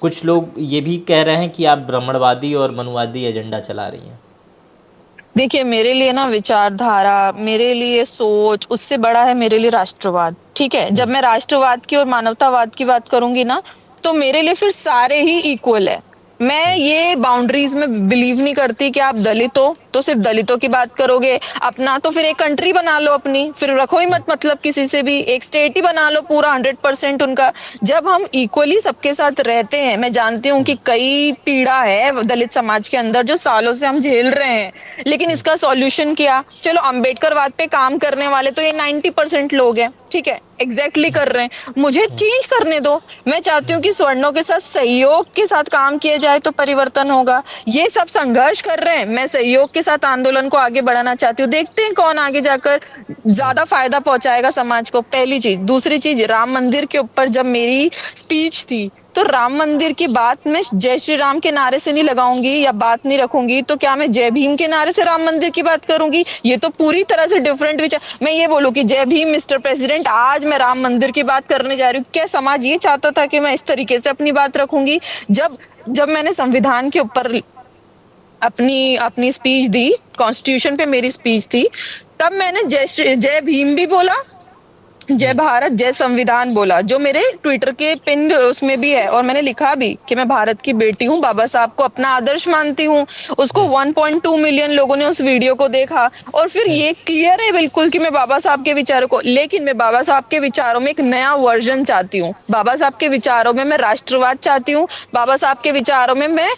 कुछ लोग ये भी कह रहे हैं कि आप ब्राह्मणवादी और मनुवादी एजेंडा चला रही हैं। देखिए मेरे लिए ना विचारधारा, मेरे लिए सोच उससे बड़ा है मेरे लिए राष्ट्रवाद। ठीक है, जब मैं राष्ट्रवाद की और मानवतावाद की बात करूंगी ना, तो मेरे लिए फिर सारे ही इक्वल है। मैं ये बाउंड्रीज में बिलीव नहीं करती कि आप दलित हो तो सिर्फ दलितों की बात करोगे। अपना तो फिर एक कंट्री बना लो अपनी, फिर रखो ही मत मतलब किसी से भी, एक स्टेट ही बना लो पूरा 100% उनका। जब हम इक्वली सबके साथ रहते हैं, मैं जानती हूँ कि कई पीड़ा है दलित समाज के अंदर जो सालों से हम झेल रहे हैं, लेकिन इसका सॉल्यूशन क्या? चलो अम्बेडकरवाद पे काम करने वाले तो ये 90% लोग हैं, ठीक है, एग्जैक्टली कर रहे हैं, मुझे चेंज करने दो। मैं चाहती हूँ कि स्वर्णों के साथ सहयोग के साथ काम किया जाए तो परिवर्तन होगा। ये सब संघर्ष कर रहे हैं, मैं सहयोग के साथ आंदोलन को आगे बढ़ाना चाहती हूँ। देखते हैं कौन आगे जाकर ज्यादा फायदा पहुंचाएगा समाज को, पहली चीज। दूसरी चीज, राम मंदिर के ऊपर जब मेरी स्पीच थी, तो राम मंदिर की बात मैं जय श्री राम के नारे से नहीं लगाऊंगी या बात नहीं रखूंगी, तो क्या मैं जय भीम के नारे से राम मंदिर की बात करूंगी? ये तो पूरी तरह से डिफरेंट विचार। मैं ये बोलूं कि जय भीम मिस्टर प्रेसिडेंट, आज मैं राम मंदिर की बात करने जा रही हूँ, क्या समाज ये चाहता था कि मैं इस तरीके से अपनी बात रखूंगी? जब जब मैंने संविधान के ऊपर अपनी अपनी स्पीच दी, कॉन्स्टिट्यूशन पे मेरी स्पीच थी, तब मैंने जय भीम भी बोला, जय भारत जय संविधान बोला, जो मेरे ट्विटर के पिन उसमें भी है। और मैंने लिखा भी कि मैं भारत की बेटी हूँ, बाबा साहब को अपना आदर्श मानती हूँ। उसको 1.2 मिलियन लोगों ने उस वीडियो को देखा, और फिर ये क्लियर है बिल्कुल कि मैं बाबा साहब के विचारों को, लेकिन मैं बाबा साहब के विचारों में एक नया वर्जन चाहती हूँ। बाबा साहब के विचारों में मैं राष्ट्रवाद चाहती हूँ, बाबा साहब के विचारों में मैं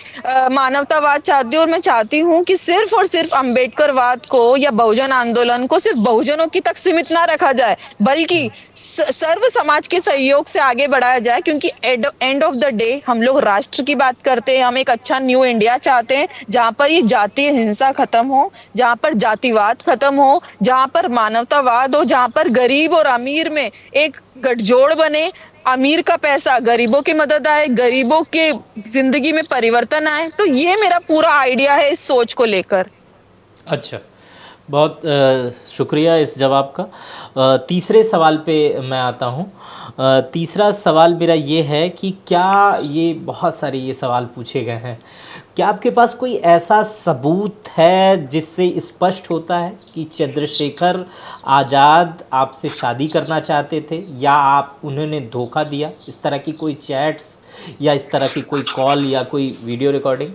मानवतावाद चाहती हूँ। और मैं चाहती हूँ कि सिर्फ और सिर्फ अम्बेडकरवाद को या बहुजन आंदोलन को सिर्फ बहुजनों की तक सीमित ना रखा जाए, बल्कि सर्व समाज के सहयोग से आगे बढ़ाया जाए। क्योंकि एंड ऑफ द डे हम लोग राष्ट्र की बात करते हैं, हम एक अच्छा न्यू इंडिया चाहते हैं जहां पर ये जातीय हिंसा खत्म हो, जहां पर जातिवाद खत्म हो, जहां पर मानवतावाद हो, जहां पर गरीब और अमीर में एक गठजोड़ बने, अमीर का पैसा गरीबों की मदद आए, गरीबों के जिंदगी में परिवर्तन आए। तो ये मेरा पूरा आइडिया है इस सोच को लेकर। अच्छा, बहुत शुक्रिया इस जवाब का। तीसरे सवाल पे मैं आता हूँ। तीसरा सवाल मेरा ये है कि क्या ये बहुत सारे ये सवाल पूछे गए हैं, क्या आपके पास कोई ऐसा सबूत है जिससे स्पष्ट होता है कि चंद्रशेखर आज़ाद आपसे शादी करना चाहते थे या आप उन्होंने धोखा दिया? इस तरह की कोई चैट्स या इस तरह की कोई कॉल या कोई वीडियो रिकॉर्डिंग?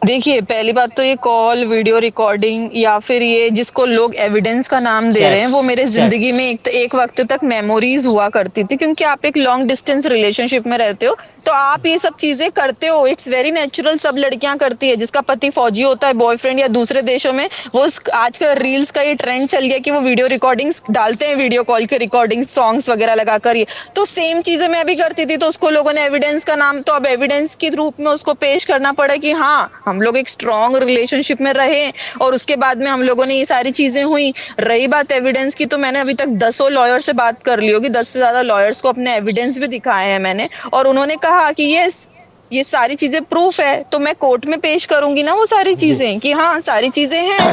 देखिए पहली बात तो ये कॉल वीडियो रिकॉर्डिंग या फिर ये जिसको लोग एविडेंस का नाम दे रहे हैं, चैट्स। वो मेरे चैट्स। जिंदगी में एक वक्त तक मेमोरीज हुआ करती थी। क्योंकि आप एक लॉन्ग डिस्टेंस रिलेशनशिप में रहते हो तो आप ये सब चीजें करते हो, इट्स वेरी नेचुरल, सब लड़कियां करती है। जिसका पति फौजी होता है, बॉयफ्रेंड या दूसरे देशों में, वो आजकल रील्स का ये ट्रेंड चल गया कि वो वीडियो रिकॉर्डिंग्स डालते हैं, वीडियो कॉल के रिकॉर्डिंग सॉन्ग्स वगैरह लगाकर। ये तो सेम चीजें मैं भी करती थी, तो उसको लोगों ने एविडेंस का नाम, तो अब एविडेंस के रूप में उसको पेश करना पड़ा कि हाँ हम लोग एक स्ट्रॉन्ग रिलेशनशिप में रहे और उसके बाद में हम लोगों ने ये सारी चीजें हुई। रही बात एविडेंस की, तो मैंने अभी तक 10 लॉयर से बात कर ली होगी, 10 से ज्यादा लॉयर्स को अपने एविडेंस भी दिखाए हैं मैंने, और उन्होंने कहा कि यस ये सारी चीजें प्रूफ है। तो मैं कोर्ट में पेश करूंगी ना वो सारी जी। चीजें कि हाँ सारी चीजें हैं।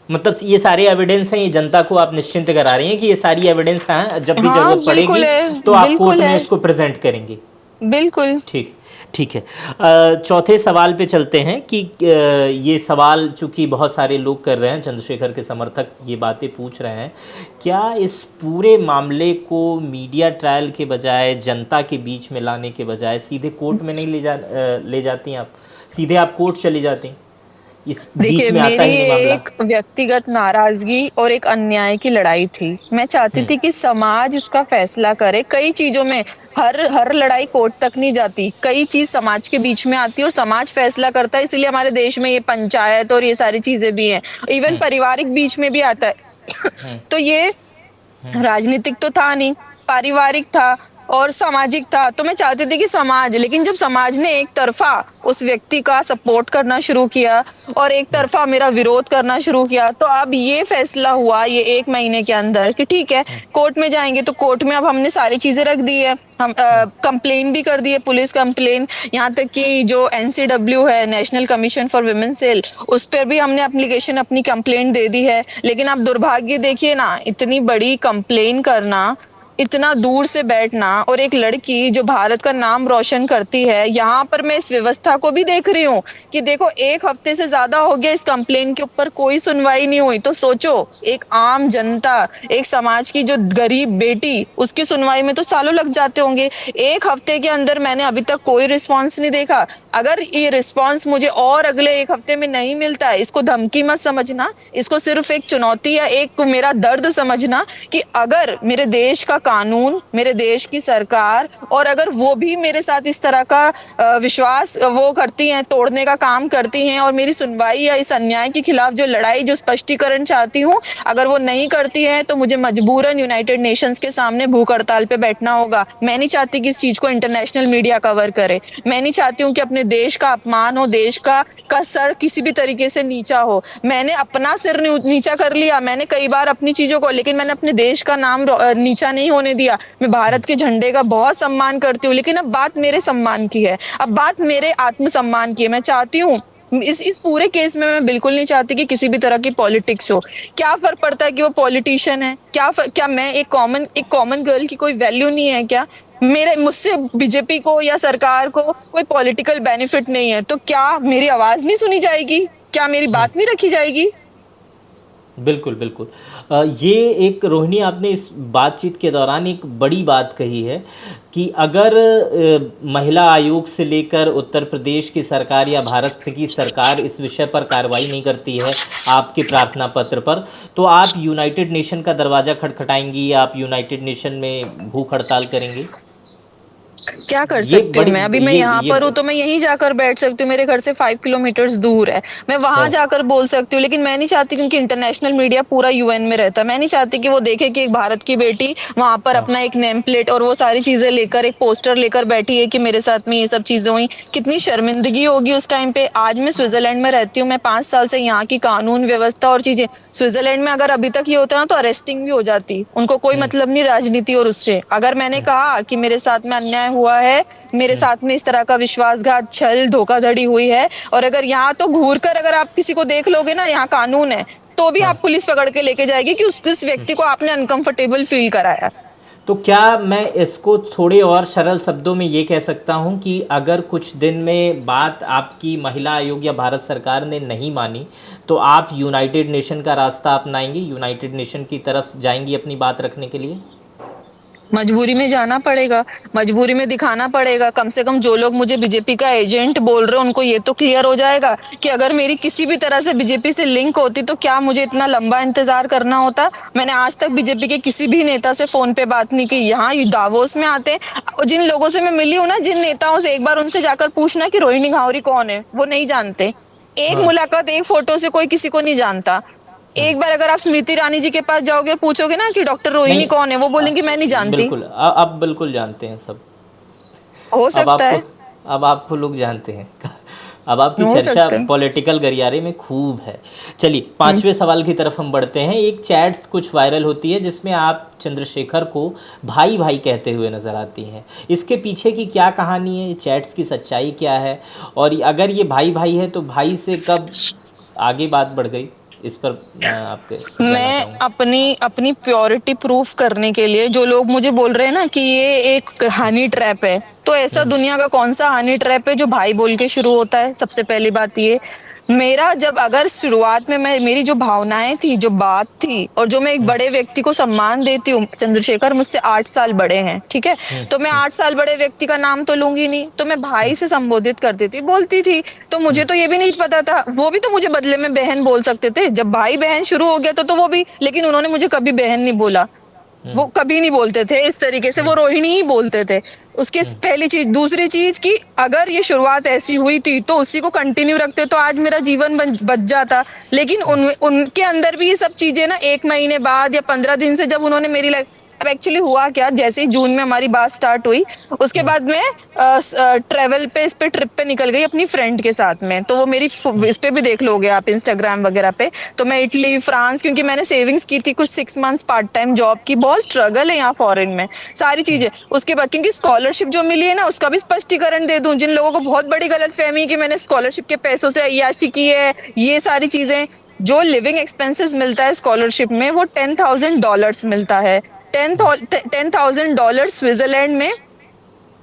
मतलब ये सारे एविडेंस हैं, ये जनता को आप निश्चिंत करा रही हैं कि ये सारी एविडेंस हैं, जब भी हाँ जरूरत बिल्कुल पड़ेगी है, तो आप कोर्ट बिल्कुल में है, उसको प्रेजेंट करेंगे। बिल्कुल। ठीक, ठीक है। चौथे सवाल पे चलते हैं कि ये सवाल चूंकि बहुत सारे लोग कर रहे हैं, चंद्रशेखर के समर्थक ये बातें पूछ रहे हैं, क्या इस पूरे मामले को मीडिया ट्रायल के बजाय, जनता के बीच में लाने के बजाय सीधे कोर्ट में नहीं ले जाती आप, सीधे आप कोर्ट चली जाती, इस बीच देखिए, में आता मेरी ही नहीं मामला? एक व्यक्तिगत नाराजगी और एक अन्याय की लड़ाई थी। मैं चाहती हम्म। थी कि समाज इसका फैसला करे। कई चीजों में हर हर लड़ाई कोर्ट तक नहीं जाती, कई चीज समाज के बीच में आती है और समाज फैसला करता है। इसलिए हमारे देश में ये पंचायत और ये सारी चीजें भी हैं, इवन हम्म। पारिवारिक बीच में भी आता है। हम्म। तो ये हम्म। राजनीतिक तो था नहीं, पारिवारिक था और सामाजिक था। तो मैं चाहती थी कि समाज, लेकिन जब समाज ने एक तरफा उस व्यक्ति का सपोर्ट करना शुरू किया और एक तरफा मेरा विरोध करना शुरू किया, तो अब ये फैसला हुआ ये 1 महीने के अंदर कि ठीक है, कोर्ट में जाएंगे। तो कोर्ट में अब हमने सारी चीजें रख दी है, हम कंप्लेन भी कर दी है, पुलिस कंप्लेन, यहाँ तक कि जो एनसीडब्ल्यू है, national commission for women cell, उस पर भी हमने एप्लीकेशन अपनी कंप्लेंट दे दी है। लेकिन आप दुर्भाग्य देखिए ना, इतनी बड़ी कंप्लेन करना, इतना दूर से बैठना, और एक लड़की जो भारत का नाम रोशन करती है, यहाँ पर मैं इस व्यवस्था को भी देख रही हूँ कि देखो 1 हफ्ते से ज्यादा हो गया इस कंप्लेन के ऊपर कोई सुनवाई नहीं हुई। तो सोचो, एक आम जनता, एक समाज की जो गरीब बेटी, उसकी सुनवाई में तो सालों लग जाते होंगे। 1 हफ्ते के अंदर मैंने अभी तक कोई रिस्पॉन्स नहीं देखा। अगर ये रिस्पॉन्स मुझे और अगले 1 हफ्ते में नहीं मिलता है, इसको धमकी मत समझना, इसको सिर्फ एक चुनौती या एक मेरा दर्द समझना कि अगर मेरे देश का कानून, मेरे देश की सरकार, और अगर वो भी मेरे साथ इस तरह का विश्वास वो करती हैं, तोड़ने का काम करती हैं, और मेरी सुनवाई या इस अन्याय के खिलाफ जो लड़ाई, जो स्पष्टीकरण चाहती हूँ, अगर वो नहीं करती है, तो मुझे मजबूरन यूनाइटेड नेशंस के सामने भूख हड़ताल पे बैठना होगा। मैं नहीं चाहती कि इस चीज को इंटरनेशनल मीडिया कवर करे। मैं नहीं चाहती हूँ कि अपने देश का अपमान हो, देश का सर किसी भी तरीके से नीचा हो। मैंने अपना सिर नीचा कर लिया, मैंने कई बार अपनी चीजों को, लेकिन मैंने अपने देश का नाम नीचा नहीं होने दिया। मैं भारत के झंडे का बहुत सम्मान करती हूँ, लेकिन अब बात मेरे सम्मान की है, अब बात मेरे आत्मसम्मान की है। मैं चाहती हूँ, इस पूरे केस में मैं बिल्कुल नहीं चाहती कि किसी भी तरह की पॉलिटिक्स हो। क्या फर्क पड़ता है कि वो पॉलिटिशियन है? क्या मैं एक कॉमन गर्ल की कोई वैल्यू नहीं है क्या? मेरे मुझसे बीजेपी को या सरकार को कोई पॉलिटिकल बेनिफिट नहीं है, तो क्या मेरी आवाज नहीं सुनी जाएगी? क्या मेरी बात नहीं रखी जाएगी? बिल्कुल, बिल्कुल। ये एक रोहिणी, आपने इस बातचीत के दौरान एक बड़ी बात कही है कि अगर महिला आयोग से लेकर उत्तर प्रदेश की सरकार या भारत की सरकार इस विषय पर कार्रवाई नहीं करती है आपके प्रार्थना पत्र पर, तो आप यूनाइटेड नेशन का दरवाज़ा खटखटाएंगी या आप यूनाइटेड नेशन में भूख हड़ताल करेंगी? क्या कर ये सकती हूँ बड़ी मैं? अभी मैं यहाँ ये पर हूँ तो मैं यहीं जाकर बैठ सकती हूँ, मेरे घर से 5 किलोमीटर दूर है, मैं वहां हाँ। जाकर बोल सकती हूँ। लेकिन मैं नहीं चाहती, क्योंकि इंटरनेशनल मीडिया पूरा यूएन में रहता है, मैं नहीं चाहती कि वो देखे कि एक भारत की बेटी वहां पर हाँ। अपना एक नेम प्लेट और वो सारी चीजें लेकर, एक पोस्टर लेकर बैठी है कि मेरे साथ में ये सब चीजें हुई। कितनी शर्मिंदगी होगी उस टाइम पे। आज मैं स्विट्जरलैंड में रहती हूँ, मैं 5 साल से यहाँ की कानून व्यवस्था और चीजें, स्विट्जरलैंड में अगर अभी तक ये होता ना तो अरेस्टिंग भी हो जाती, उनको कोई हम्म। मतलब नहीं राजनीति और उससे। अगर मैंने कहा कि मेरे साथ में अन्याय हुआ है, मेरे साथ में इस तरह का विश्वासघात, छल, धोखाधड़ी हुई है, और अगर यहाँ तो घूर कर अगर आप किसी को देख लोगे ना, यहाँ कानून है, तो भी हाँ। आप पुलिस पकड़ के लेके जाएगी कि उस व्यक्ति को आपने अनकंफर्टेबल फील कराया। तो क्या मैं इसको थोड़े और सरल शब्दों में ये कह सकता हूँ कि अगर कुछ दिन में बात आपकी महिला आयोग या भारत सरकार ने नहीं मानी, तो आप यूनाइटेड नेशन का रास्ता अपनाएंगी, यूनाइटेड नेशन की तरफ जाएंगी अपनी बात रखने के लिए? मजबूरी में जाना पड़ेगा, मजबूरी में दिखाना पड़ेगा। कम से कम जो लोग मुझे बीजेपी का एजेंट बोल रहे हैं, उनको ये तो क्लियर हो जाएगा कि अगर मेरी किसी भी तरह से बीजेपी से लिंक होती तो क्या मुझे इतना लंबा इंतजार करना होता। मैंने आज तक बीजेपी के किसी भी नेता से फोन पे बात नहीं की। यहाँ दावोस में आते हैं, जिन लोगों से मैं मिली हूँ ना, जिन नेताओं से, एक बार उनसे जाकर पूछना कि रोहिणी घावरी कौन है, वो नहीं जानते। एक हाँ। मुलाकात, एक फोटो से कोई किसी को नहीं जानता। एक बार अगर आप स्मृति ईरानी जी के पास जाओगे और पूछोगे ना कि डॉक्टर रोहिणी नहीं। कौन है, वो बोलेंगे मैं नहीं जानती। बिल्कुल, अब बिल्कुल जानते हैं सब। हो अब सकता आपको है, अब आपको लोग जानते हैं। अब आपकी हो चर्चा सकता है। पॉलिटिकल गलियारे में खूब है। चलिए, पांचवें सवाल की तरफ हम बढ़ते हैं। एक चैट्स कुछ वायरल होती है जिसमें आप चंद्रशेखर को भाई भाई कहते हुए नजर आती हैं। इसके पीछे की क्या कहानी है? ये चैट्स की सच्चाई क्या है? और अगर ये भाई भाई है तो भाई से कब आगे बात बढ़ गई? इस पर मैं आपके जानना मैं चाहूँगा। अपनी अपनी प्योरिटी प्रूफ करने के लिए, जो लोग मुझे बोल रहे हैं ना कि ये एक हनी ट्रैप है, तो ऐसा दुनिया का कौन सा हनी ट्रैप है जो भाई बोल के शुरू होता है? सबसे पहली बात ये, मेरा जब अगर शुरुआत में मैं मेरी जो भावनाएं थी, जो बात थी, और जो मैं एक बड़े व्यक्ति को सम्मान देती हूँ, चंद्रशेखर मुझसे 8 साल बड़े हैं, ठीक है, तो मैं 8 साल बड़े व्यक्ति का नाम तो लूंगी नहीं, तो मैं भाई से संबोधित करती थी, बोलती थी। तो मुझे तो ये भी नहीं पता था, वो भी तो मुझे बदले में बहन बोल सकते थे। जब भाई बहन शुरू हो गया तो वो भी, लेकिन उन्होंने मुझे कभी बहन नहीं बोला, वो कभी नहीं बोलते थे इस तरीके से, वो रोहिणी ही बोलते थे। उसकी पहली चीज। दूसरी चीज कि अगर ये शुरुआत ऐसी हुई थी तो उसी को कंटिन्यू रखते तो आज मेरा जीवन बच जाता। लेकिन उनके अंदर भी ये सब चीजें ना 1 महीने बाद या 15 दिन से, जब उन्होंने मेरी लाइफ, अब एक्चुअली हुआ क्या, जैसे ही जून में हमारी बात स्टार्ट हुई, उसके बाद मैं ट्रेवल पे, इस पे ट्रिप पे निकल गई अपनी फ्रेंड के साथ में। तो वो मेरी इस पे भी देख लोगे आप, इंस्टाग्राम वगैरह पे। तो मैं इटली, फ्रांस, क्योंकि मैंने सेविंग्स की थी कुछ 6 मंथ्स पार्ट टाइम जॉब की, बहुत स्ट्रगल है यहाँ फॉरेन में, सारी चीजें। उसके बाद क्योंकि स्कॉलरशिप जो मिली है ना, उसका भी स्पष्टीकरण दे दूं, जिन लोगों को बहुत बड़ी गलतफहमी है कि मैंने स्कॉलरशिप के पैसों से अय्याशी की है, ये सारी चीजें। जो लिविंग एक्सपेंसेस मिलता है स्कॉलरशिप में, वो $10,000 मिलता है। $10,000 स्विट्जरलैंड में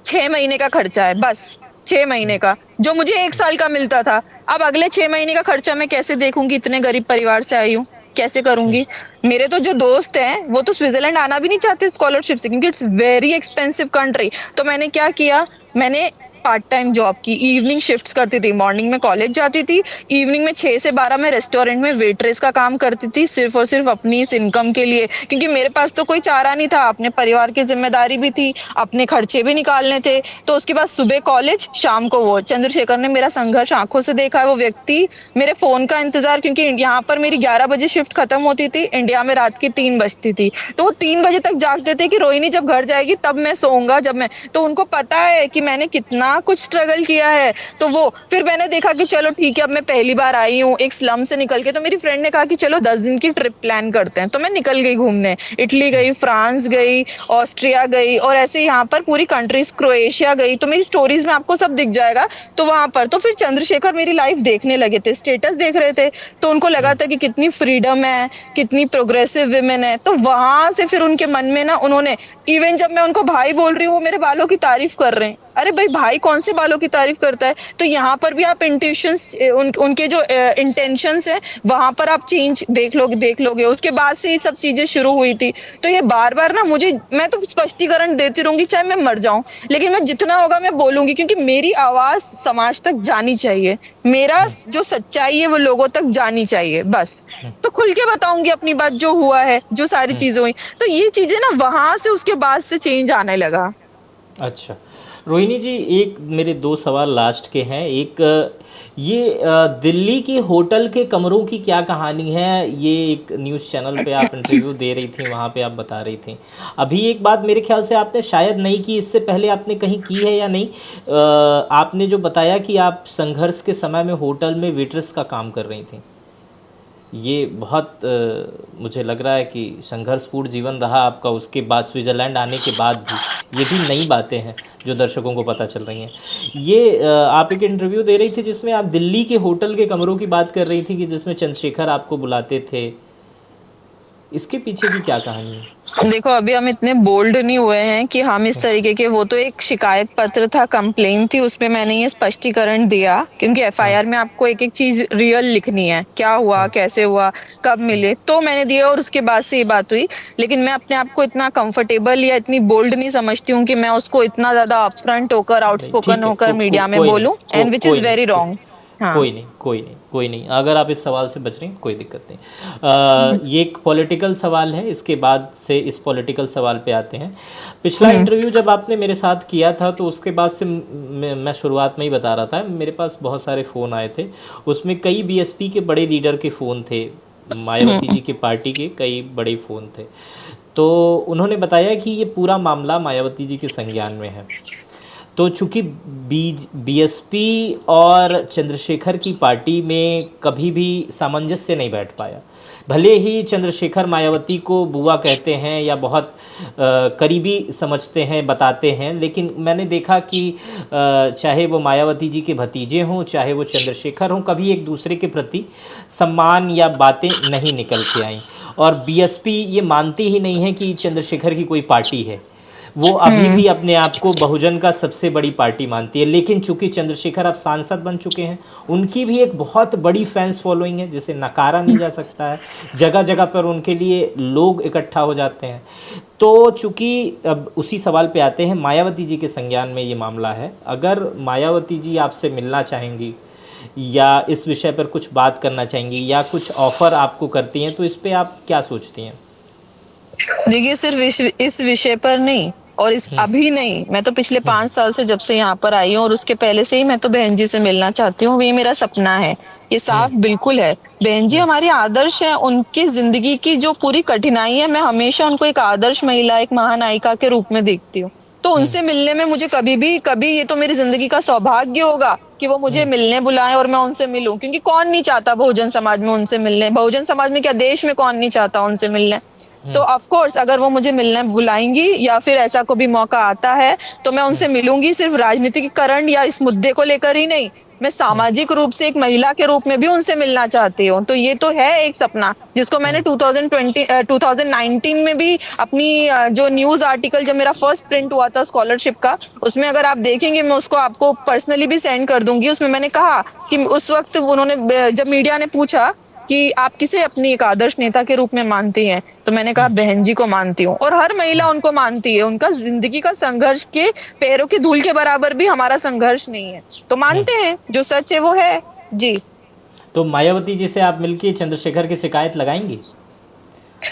6 महीने का खर्चा है, बस 6 महीने का, जो मुझे 1 साल का मिलता था। अब अगले 6 महीने का खर्चा मैं कैसे देखूंगी? इतने गरीब परिवार से आई हूँ, कैसे करूंगी? मेरे तो जो दोस्त हैं वो तो स्विट्जरलैंड आना भी नहीं चाहते स्कॉलरशिप से, क्योंकि इट्स वेरी एक्सपेंसिव कंट्री। तो मैंने क्या किया, मैंने पार्ट टाइम जॉब की, इवनिंग शिफ्ट्स करती थी, मॉर्निंग में कॉलेज जाती थी, इवनिंग में 6 से 12 में रेस्टोरेंट में वेट्रेस का काम करती थी, सिर्फ और सिर्फ अपनी इस इनकम के लिए, क्योंकि मेरे पास तो कोई चारा नहीं था, अपने परिवार की जिम्मेदारी भी थी, अपने खर्चे भी निकालने थे। तो उसके बाद सुबह कॉलेज, शाम को वो। चंद्रशेखर ने मेरा संघर्ष आंखों से देखा है, वो व्यक्ति मेरे फोन का इंतजार, क्योंकि यहाँ पर मेरी 11 बजे शिफ्ट खत्म होती थी, इंडिया में रात की 3 बजती थी, तो वो 3 बजे तक जागते थे कि रोहिणी जब घर जाएगी तब मैं सोऊंगा, जब मैं, तो उनको पता है कि मैंने कितना कुछ स्ट्रगल किया है। तो वो, फिर मैंने देखा कि चलो ठीक है, अब मैं पहली बार आई हूँ एक स्लम से निकल के, तो मेरी फ्रेंड ने कहा कि चलो 10 दिन की ट्रिप प्लान करते हैं, तो मैं निकल गई घूमने, इटली गई, फ्रांस गई, ऑस्ट्रिया गई, और ऐसे यहाँ पर पूरी कंट्रीज, क्रोएशिया गई, तो मेरी स्टोरीज में आपको सब दिख जाएगा। तो वहां पर तो फिर चंद्रशेखर मेरी लाइफ देखने लगे थे, स्टेटस देख रहे थे, तो उनको लगा था कि कितनी फ्रीडम है, कितनी प्रोग्रेसिव विमेन है। तो वहां से फिर उनके मन में ना, उन्होंने, इवन जब मैं उनको भाई बोल रही हूँ, वो मेरे बालों की तारीफ कर रहे हैं। अरे भाई, भाई कौन से बालों की तारीफ करता है? तो यहाँ पर भी आप इंट्यूशंस, उनके जो इंटेंशंस है, वहां पर आप चेंज देख लोगे। उसके बाद से ये सब चीजें शुरू हुई थी। तो ये बार बार ना मुझे, मैं तो स्पष्टीकरण देती रहूंगी चाहे मैं मर जाऊं, लेकिन मैं जितना होगा मैं बोलूंगी, क्योंकि मेरी आवाज समाज तक जानी चाहिए, मेरा जो सच्चाई है वो लोगों तक जानी चाहिए, बस। तो खुल के बताऊंगी अपनी बात, जो हुआ है, जो सारी चीजें हुई। तो ये चीजें ना वहां से, उसके बाद से चेंज आने लगा। अच्छा, रोहिणी जी, एक मेरे दो सवाल लास्ट के हैं। एक, ये दिल्ली के होटल के कमरों की क्या कहानी है? ये एक न्यूज़ चैनल पे आप इंटरव्यू दे रही थी, वहाँ पे आप बता रही थी। अभी एक बात मेरे ख्याल से आपने शायद नहीं की, इससे पहले आपने कहीं की है या नहीं? आपने जो बताया कि आप संघर्ष के समय में होटल में वेट्रेस का काम कर रही थी, ये बहुत मुझे लग रहा है कि संघर्षपूर्ण जीवन रहा आपका। उसके बाद स्विट्ज़रलैंड आने के बाद भी ये भी नई बातें हैं जो दर्शकों को पता चल रही हैं। ये आप एक इंटरव्यू दे रही थी जिसमें आप दिल्ली के होटल के कमरों की बात कर रही थी कि जिसमें चंद्रशेखर आपको बुलाते थे। इसके पीछे की क्या कहानी है? देखो, अभी हम इतने बोल्ड नहीं हुए हैं कि हम इस तरीके के, वो तो एक शिकायत पत्र था, कंप्लेन थी, उसमें मैंने ये स्पष्टीकरण दिया, क्योंकि एफआईआर में आपको एक एक चीज रियल लिखनी है, क्या हुआ, कैसे हुआ, कब मिले, तो मैंने दिया, और उसके बाद से ये बात हुई। लेकिन मैं अपने आप को इतना कंफर्टेबल या इतनी बोल्ड नहीं समझती हूँ कि मैं उसको इतना ज्यादा अपफ्रंट होकर, नहीं, आउटस्पोकन ठीक है, होकर मीडिया में कोई नहीं, बोलूं, एंड विच कोई इज नहीं, वेरी रॉन्ग। हाँ। कोई नहीं, कोई नहीं, कोई नहीं। अगर आप इस सवाल से बच रही हैं, कोई दिक्कत नहीं। ये एक पॉलिटिकल सवाल है, इसके बाद से इस पॉलिटिकल सवाल पे आते हैं। पिछला इंटरव्यू जब आपने मेरे साथ किया था, तो उसके बाद से मैं शुरुआत में ही बता रहा था, मेरे पास बहुत सारे फ़ोन आए थे। उसमें कई बीएसपी के बड़े लीडर के फ़ोन थे, मायावती जी की पार्टी के कई बड़े फ़ोन थे। तो उन्होंने बताया कि ये पूरा मामला मायावती जी के संज्ञान में है। तो चूंकि बीएसपी और चंद्रशेखर की पार्टी में कभी भी सामंजस्य नहीं बैठ पाया, भले ही चंद्रशेखर मायावती को बुआ कहते हैं या बहुत करीबी समझते हैं, बताते हैं, लेकिन मैंने देखा कि चाहे वो मायावती जी के भतीजे हों, चाहे वो चंद्रशेखर हों, कभी एक दूसरे के प्रति सम्मान या बातें नहीं निकल के आईं। और बीएसपी ये मानती ही नहीं है कि चंद्रशेखर की कोई पार्टी है, वो अभी भी अपने आप को बहुजन का सबसे बड़ी पार्टी मानती है। लेकिन चूंकि चंद्रशेखर अब सांसद बन चुके हैं, उनकी भी एक बहुत बड़ी फैंस फॉलोइंग है, जिसे नकारा नहीं जा सकता है। जगह जगह पर उनके लिए लोग इकट्ठा हो जाते हैं। तो चूंकि अब उसी सवाल पे आते हैं, मायावती जी के संज्ञान में ये मामला है, अगर मायावती जी आपसे मिलना चाहेंगी या इस विषय पर कुछ बात करना चाहेंगी या कुछ ऑफर आपको करती हैं, तो इस पे आप क्या सोचती हैं? देखिए, सिर्फ इस विषय पर नहीं, और इस अभी नहीं, मैं तो पिछले 5 साल से जब से यहाँ पर आई हूँ और उसके पहले से ही मैं तो बहन जी से मिलना चाहती हूँ। ये मेरा सपना है, ये साफ बिल्कुल है। बहन जी हमारी आदर्श है। उनकी जिंदगी की जो पूरी कठिनाई है, मैं हमेशा उनको एक आदर्श महिला, एक महानायिका के रूप में देखती हूँ। तो उनसे मिलने में मुझे कभी ये तो मेरी जिंदगी का सौभाग्य होगा कि वो मुझे मिलने बुलाएं और मैं उनसे मिलूं, क्योंकि कौन नहीं चाहता बहुजन समाज में उनसे मिलने। बहुजन समाज में क्या, देश में कौन नहीं चाहता उनसे मिलने। तो ऑफ कोर्स अगर वो मुझे मिलने बुलाएंगी या फिर ऐसा कोई भी मौका आता है तो मैं उनसे मिलूंगी। सिर्फ राजनीतिकरण या इस मुद्दे को लेकर ही नहीं, मैं सामाजिक रूप से एक महिला के रूप में भी उनसे मिलना चाहती हूँ। तो ये तो है एक सपना जिसको मैंने 2019 में भी अपनी जो न्यूज आर्टिकल जब मेरा फर्स्ट प्रिंट हुआ था स्कॉलरशिप का, उसमें अगर आप देखेंगे, मैं उसको आपको पर्सनली भी सेंड कर दूंगी। उसमें मैंने कहा कि उस वक्त उन्होंने, जब मीडिया ने पूछा कि आप किसे अपनी एक आदर्श नेता के रूप में मानती हैं, तो मैंने कहा बहन जी को मानती हूँ। और हर महिला उनको मानती है। उनका जिंदगी का संघर्ष के पैरों की धूल के बराबर भी हमारा संघर्ष नहीं है, तो मानते हैं जो सच है वो है जी। तो मायावती जी से आप मिलके चंद्रशेखर की शिकायत लगाएंगी?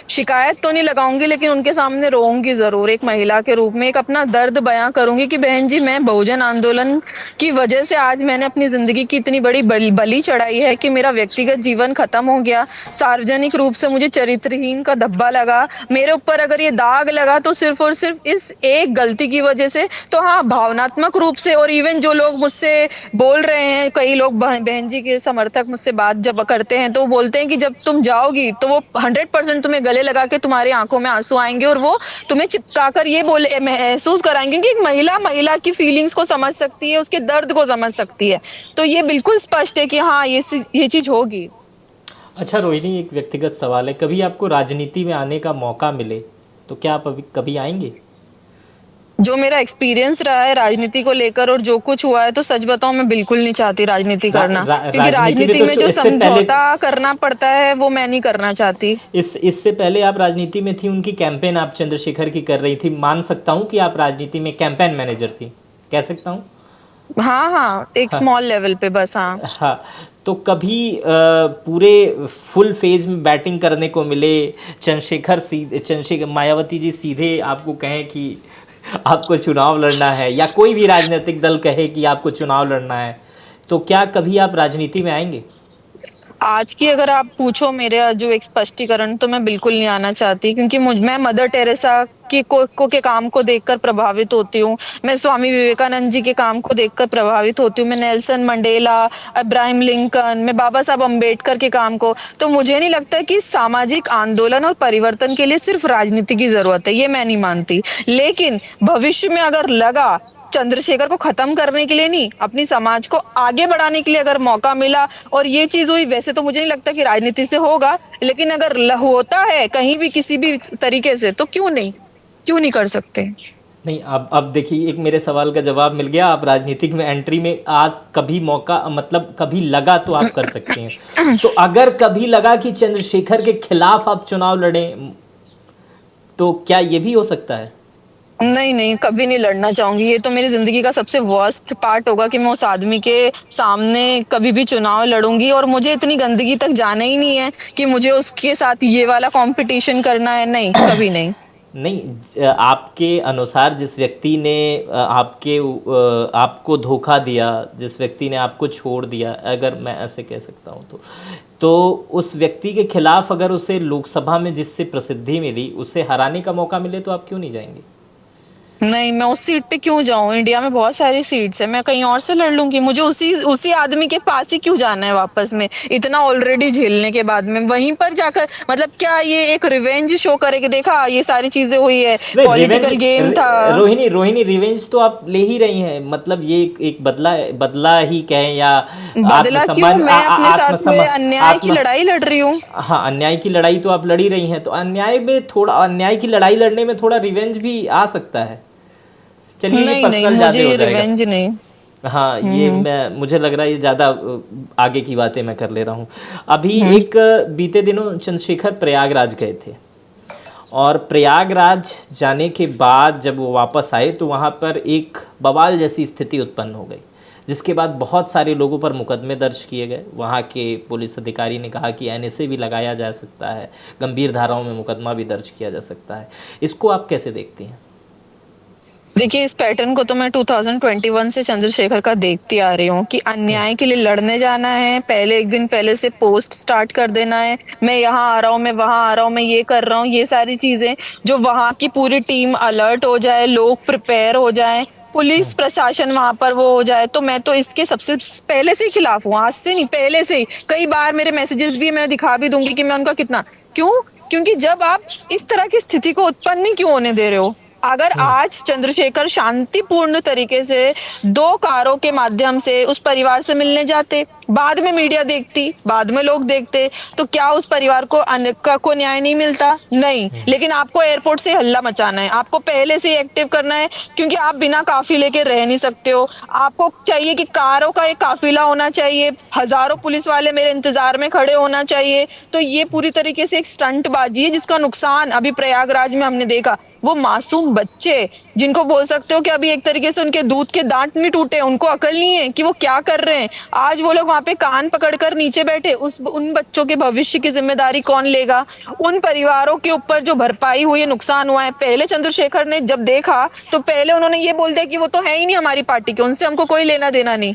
शिकायत तो नहीं लगाऊंगी, लेकिन उनके सामने रोऊंगी जरूर। एक महिला के रूप में एक अपना दर्द बयां करूंगी कि बहन जी, मैं बहुजन आंदोलन की वजह से आज मैंने अपनी जिंदगी की इतनी बड़ी बलि चढ़ाई है कि मेरा व्यक्तिगत जीवन खत्म हो गया। सार्वजनिक रूप से मुझे चरित्रहीन का धब्बा लगा। मेरे ऊपर अगर ये दाग लगा तो सिर्फ और सिर्फ इस एक गलती की वजह से। तो हाँ, भावनात्मक रूप से, और इवन जो लोग मुझसे बोल रहे हैं, कई लोग बहन जी के समर्थक मुझसे बात जब करते हैं तो वो बोलते हैं कि जब तुम जाओगी तो वो 100% तुम्हें गले लगा के तुम्हारी आंखों में आंसू आएंगे और वो तुम्हें चिपकाकर ये बोले, महसूस कराएंगे कि एक महिला की फीलिंग्स को समझ सकती है, उसके दर्द को समझ सकती है। तो ये बिल्कुल स्पष्ट है कि हाँ, ये चीज होगी। अच्छा रोहिणी, एक व्यक्तिगत सवाल है, कभी आपको राजनीति में आने का मौका मिले तो क्या आप अभी कभी आएंगे? जो मेरा एक्सपीरियंस रहा है राजनीति को लेकर और जो कुछ हुआ है, तो सच बताऊं, मैं बिल्कुल नहीं चाहती राजनीति करना, क्योंकि राजनीति में राजनीति तो में जो इससे पहले, समझौता करना पड़ता है वो मैं नहीं करना चाहती। इससे पहले आप राजनीति में थी, उनकी कैंपेन आप चंद्रशेखर की कर रही थी। मान सकता हूँ कि आप राजनीति में कैंपेन मैनेजर थी, कह सकता हूँ? हाँ हाँ, एक हाँ स्मॉल लेवल पे बस। हाँ हाँ। तो कभी पूरे फुल फेज में बैटिंग करने को मिले, चंद्रशेखर मायावती जी सीधे आपको कहें कि आपको चुनाव लड़ना है, या कोई भी राजनीतिक दल कहे कि आपको चुनाव लड़ना है, तो क्या कभी आप राजनीति में आएंगे? आज की अगर आप पूछो मेरे जो एक स्पष्टीकरण, तो मैं बिल्कुल नहीं आना चाहती, क्योंकि मैं मदर टेरेसा की को के काम को देखकर प्रभावित होती हूँ। मैं स्वामी विवेकानंद जी के काम को देखकर प्रभावित होती हूँ। मैं नेल्सन मंडेला, अब्राहम लिंकन, मैं बाबा साहब अम्बेडकर के काम को। तो मुझे नहीं लगता कि सामाजिक आंदोलन और परिवर्तन के लिए सिर्फ राजनीति की जरूरत है, ये मैं नहीं मानती। लेकिन भविष्य में अगर लगा, चंद्रशेखर को खत्म करने के लिए नहीं, अपनी समाज को आगे बढ़ाने के लिए अगर मौका मिला और ये चीज हुई, वैसे तो मुझे नहीं लगता कि राजनीति से होगा, लेकिन अगर होता है कहीं भी किसी भी तरीके से, तो क्यों नहीं कर सकते। नहीं, अब देखिए, एक मेरे सवाल का जवाब मिल गया। आप राजनीतिक में एंट्री में आज कभी मौका, मतलब कभी लगा तो आप कर सकते हैं। तो अगर कभी लगा कि चंद्रशेखर के खिलाफ आप चुनाव लड़ें, तो क्या ये भी हो सकता है? नहीं नहीं, कभी नहीं लड़ना चाहूंगी। ये तो मेरी जिंदगी का सबसे वर्स्ट पार्ट होगा कि मैं उस आदमी के सामने कभी भी चुनाव लड़ूंगी, और मुझे इतनी गंदगी तक जाना ही नहीं है कि मुझे उसके साथ ये वाला कंपटीशन करना है। नहीं, कभी नहीं। नहीं, आपके अनुसार जिस व्यक्ति ने आपको धोखा दिया, जिस व्यक्ति ने आपको छोड़ दिया, अगर मैं ऐसे कह सकता हूँ, तो उस व्यक्ति के खिलाफ अगर उसे लोकसभा में जिससे प्रसिद्धि मिली, उसे हराने का मौका मिले, तो आप क्यों नहीं जाएंगे? नहीं, मैं उस सीट पे क्यों जाऊं? इंडिया में बहुत सारी सीट्स है, मैं कहीं और से लड़ लूंगी। मुझे उसी उसी आदमी के पास ही क्यों जाना है वापस में, इतना ऑलरेडी झेलने के बाद में वहीं पर जाकर? मतलब क्या ये एक रिवेंज शो करे कि देखा ये सारी चीजें हुई है, नहीं, रिवेंज, पॉलिटिकल गेम था। रोहिणी रोहिणी, रिवेंज तो आप ले ही रही हैं, मतलब ये एक बदला, बदला ही कहें या बदला क्यों? आत्मसम्मान, मैं अपने साथ हुए आत्मसम्मान, अन्याय की आत्म, लड़ाई लड़ रही हूँ। हाँ, अन्याय की लड़ाई तो आप लड़ी रही हैं, तो अन्याय में थोड़ा, अन्याय की लड़ाई लड़ने में थोड़ा रिवेंज भी आ सकता है। चलिए, ये नहीं नहीं, पर्सनल ज़्यादा मुझे हो ये जाएगा। रिवेंज नहीं। हाँ, ये हम्म मैं, मुझे लग रहा है ये ज़्यादा आगे की बातें मैं कर ले रहा हूँ। अभी हम्म एक बीते दिनों चंद्रशेखर प्रयागराज गए थे, और प्रयागराज जाने के बाद जब वो वापस आए तो वहाँ पर एक बवाल जैसी स्थिति उत्पन्न हो गई, जिसके बाद बहुत सारे लोगों पर मुकदमे दर्ज किए गए। वहाँ के पुलिस अधिकारी ने कहा कि एनएसए भी लगाया जा सकता है, गंभीर धाराओं में मुकदमा भी दर्ज किया जा सकता है। इसको आप कैसे देखती हैं? देखिए, इस पैटर्न को तो मैं 2021 से चंद्रशेखर का देखती आ रही हूँ कि अन्याय के लिए लड़ने जाना है, पहले एक दिन पहले से पोस्ट स्टार्ट कर देना है, मैं यहाँ आ रहा हूँ, मैं वहां आ रहा हूँ, मैं ये कर रहा हूँ, ये सारी चीजें, जो वहां की पूरी टीम अलर्ट हो जाए, लोग प्रिपेयर हो जाए, पुलिस प्रशासन वहां पर वो हो जाए, तो मैं तो इसके सबसे पहले से ही खिलाफ हूँ। आज से नहीं, पहले से ही। कई बार मेरे मैसेजेस भी मैं दिखा भी दूंगी कि मैं उनका कितना, क्यों? क्योंकि जब आप इस तरह की स्थिति को उत्पन्न नहीं क्यों होने दे रहे हो? अगर आज चंद्रशेखर शांतिपूर्ण तरीके से दो कारों के माध्यम से उस परिवार से मिलने जाते, बाद में मीडिया देखती, बाद में लोग देखते, तो क्या उस परिवार को को न्याय नहीं मिलता? नहीं। लेकिन आपको एयरपोर्ट से हल्ला मचाना है, आपको पहले से ही एक्टिव करना है, क्योंकि आप बिना काफिले के रह नहीं सकते हो। आपको चाहिए कि कारों का एक काफिला होना चाहिए, हजारों पुलिस वाले मेरे इंतजार में खड़े होना चाहिए। तो ये पूरी तरीके से एक स्टंटबाजी है, जिसका नुकसान अभी प्रयागराज में हमने देखा। वो मासूम बच्चे, जिनको बोल सकते हो कि अभी एक तरीके से उनके दूध के दांत नहीं टूटे, उनको अकल नहीं है कि वो क्या कर रहे हैं, आज वो लोग वहां पे कान पकड़कर नीचे बैठे। उस उन बच्चों के भविष्य की जिम्मेदारी कौन लेगा? उन परिवारों के ऊपर जो भरपाई हुई है, नुकसान हुआ है। पहले चंद्रशेखर ने जब देखा तो पहले उन्होंने ये बोल दिया कि वो तो है ही नहीं हमारी पार्टी के, उनसे हमको कोई लेना देना नहीं।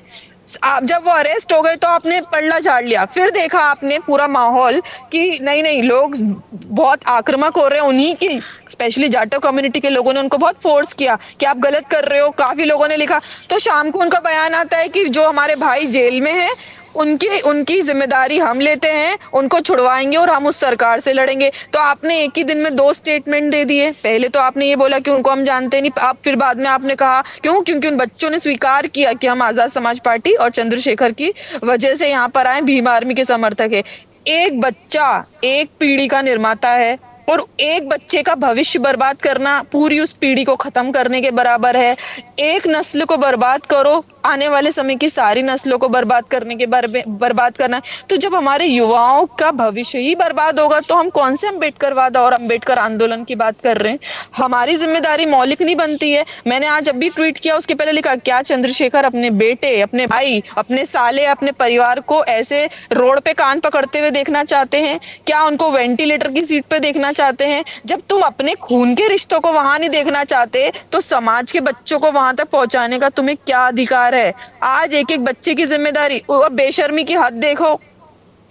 आप जब वो अरेस्ट हो गए तो आपने पलड़ा झाड़ लिया, फिर देखा आपने पूरा माहौल कि नहीं नहीं, लोग बहुत आक्रामक हो रहे हैं। उन्हीं की, स्पेशली जाटो कम्युनिटी के लोगों ने उनको बहुत फोर्स किया कि आप गलत कर रहे हो, काफी लोगों ने लिखा। तो शाम को उनका बयान आता है कि जो हमारे भाई जेल में हैं, उनकी उनकी जिम्मेदारी हम लेते हैं, उनको छुड़वाएंगे और हम उस सरकार से लड़ेंगे। तो आपने एक ही दिन में दो स्टेटमेंट दे दिए। पहले तो आपने ये बोला कि उनको हम जानते नहीं, आप फिर बाद में आपने कहा क्यों? क्योंकि उन बच्चों ने स्वीकार किया कि हम आजाद समाज पार्टी और चंद्रशेखर की वजह से यहाँ पर आए, भीम आर्मी के समर्थक है। एक बच्चा एक पीढ़ी का निर्माता है, और एक बच्चे का भविष्य बर्बाद करना पूरी उस पीढ़ी को खत्म करने के बराबर है। एक नस्ल को बर्बाद करो, आने वाले समय की सारी नस्लों को बर्बाद करने के बर्बाद करना है। तो जब हमारे युवाओं का भविष्य ही बर्बाद होगा, तो हम कौन से अम्बेडकरवाद और अम्बेडकर आंदोलन की बात कर रहे हैं? हमारी जिम्मेदारी मौलिक नहीं बनती है? मैंने आज अभी ट्वीट किया, उसके पहले लिखा, क्या चंद्रशेखर अपने बेटे, अपने भाई, अपने साले, अपने परिवार को ऐसे रोड पे कान पकड़ते हुए देखना चाहते हैं? क्या उनको वेंटिलेटर की सीट पे देखना चाहते हैं? जब तुम अपने खून के रिश्तों को वहां नहीं देखना चाहते, तो समाज के बच्चों को वहां तक पहुंचाने का तुम्हें क्या अधिकार है? आज एक एक बच्चे की जिम्मेदारी, और बेशर्मी की हद देखो।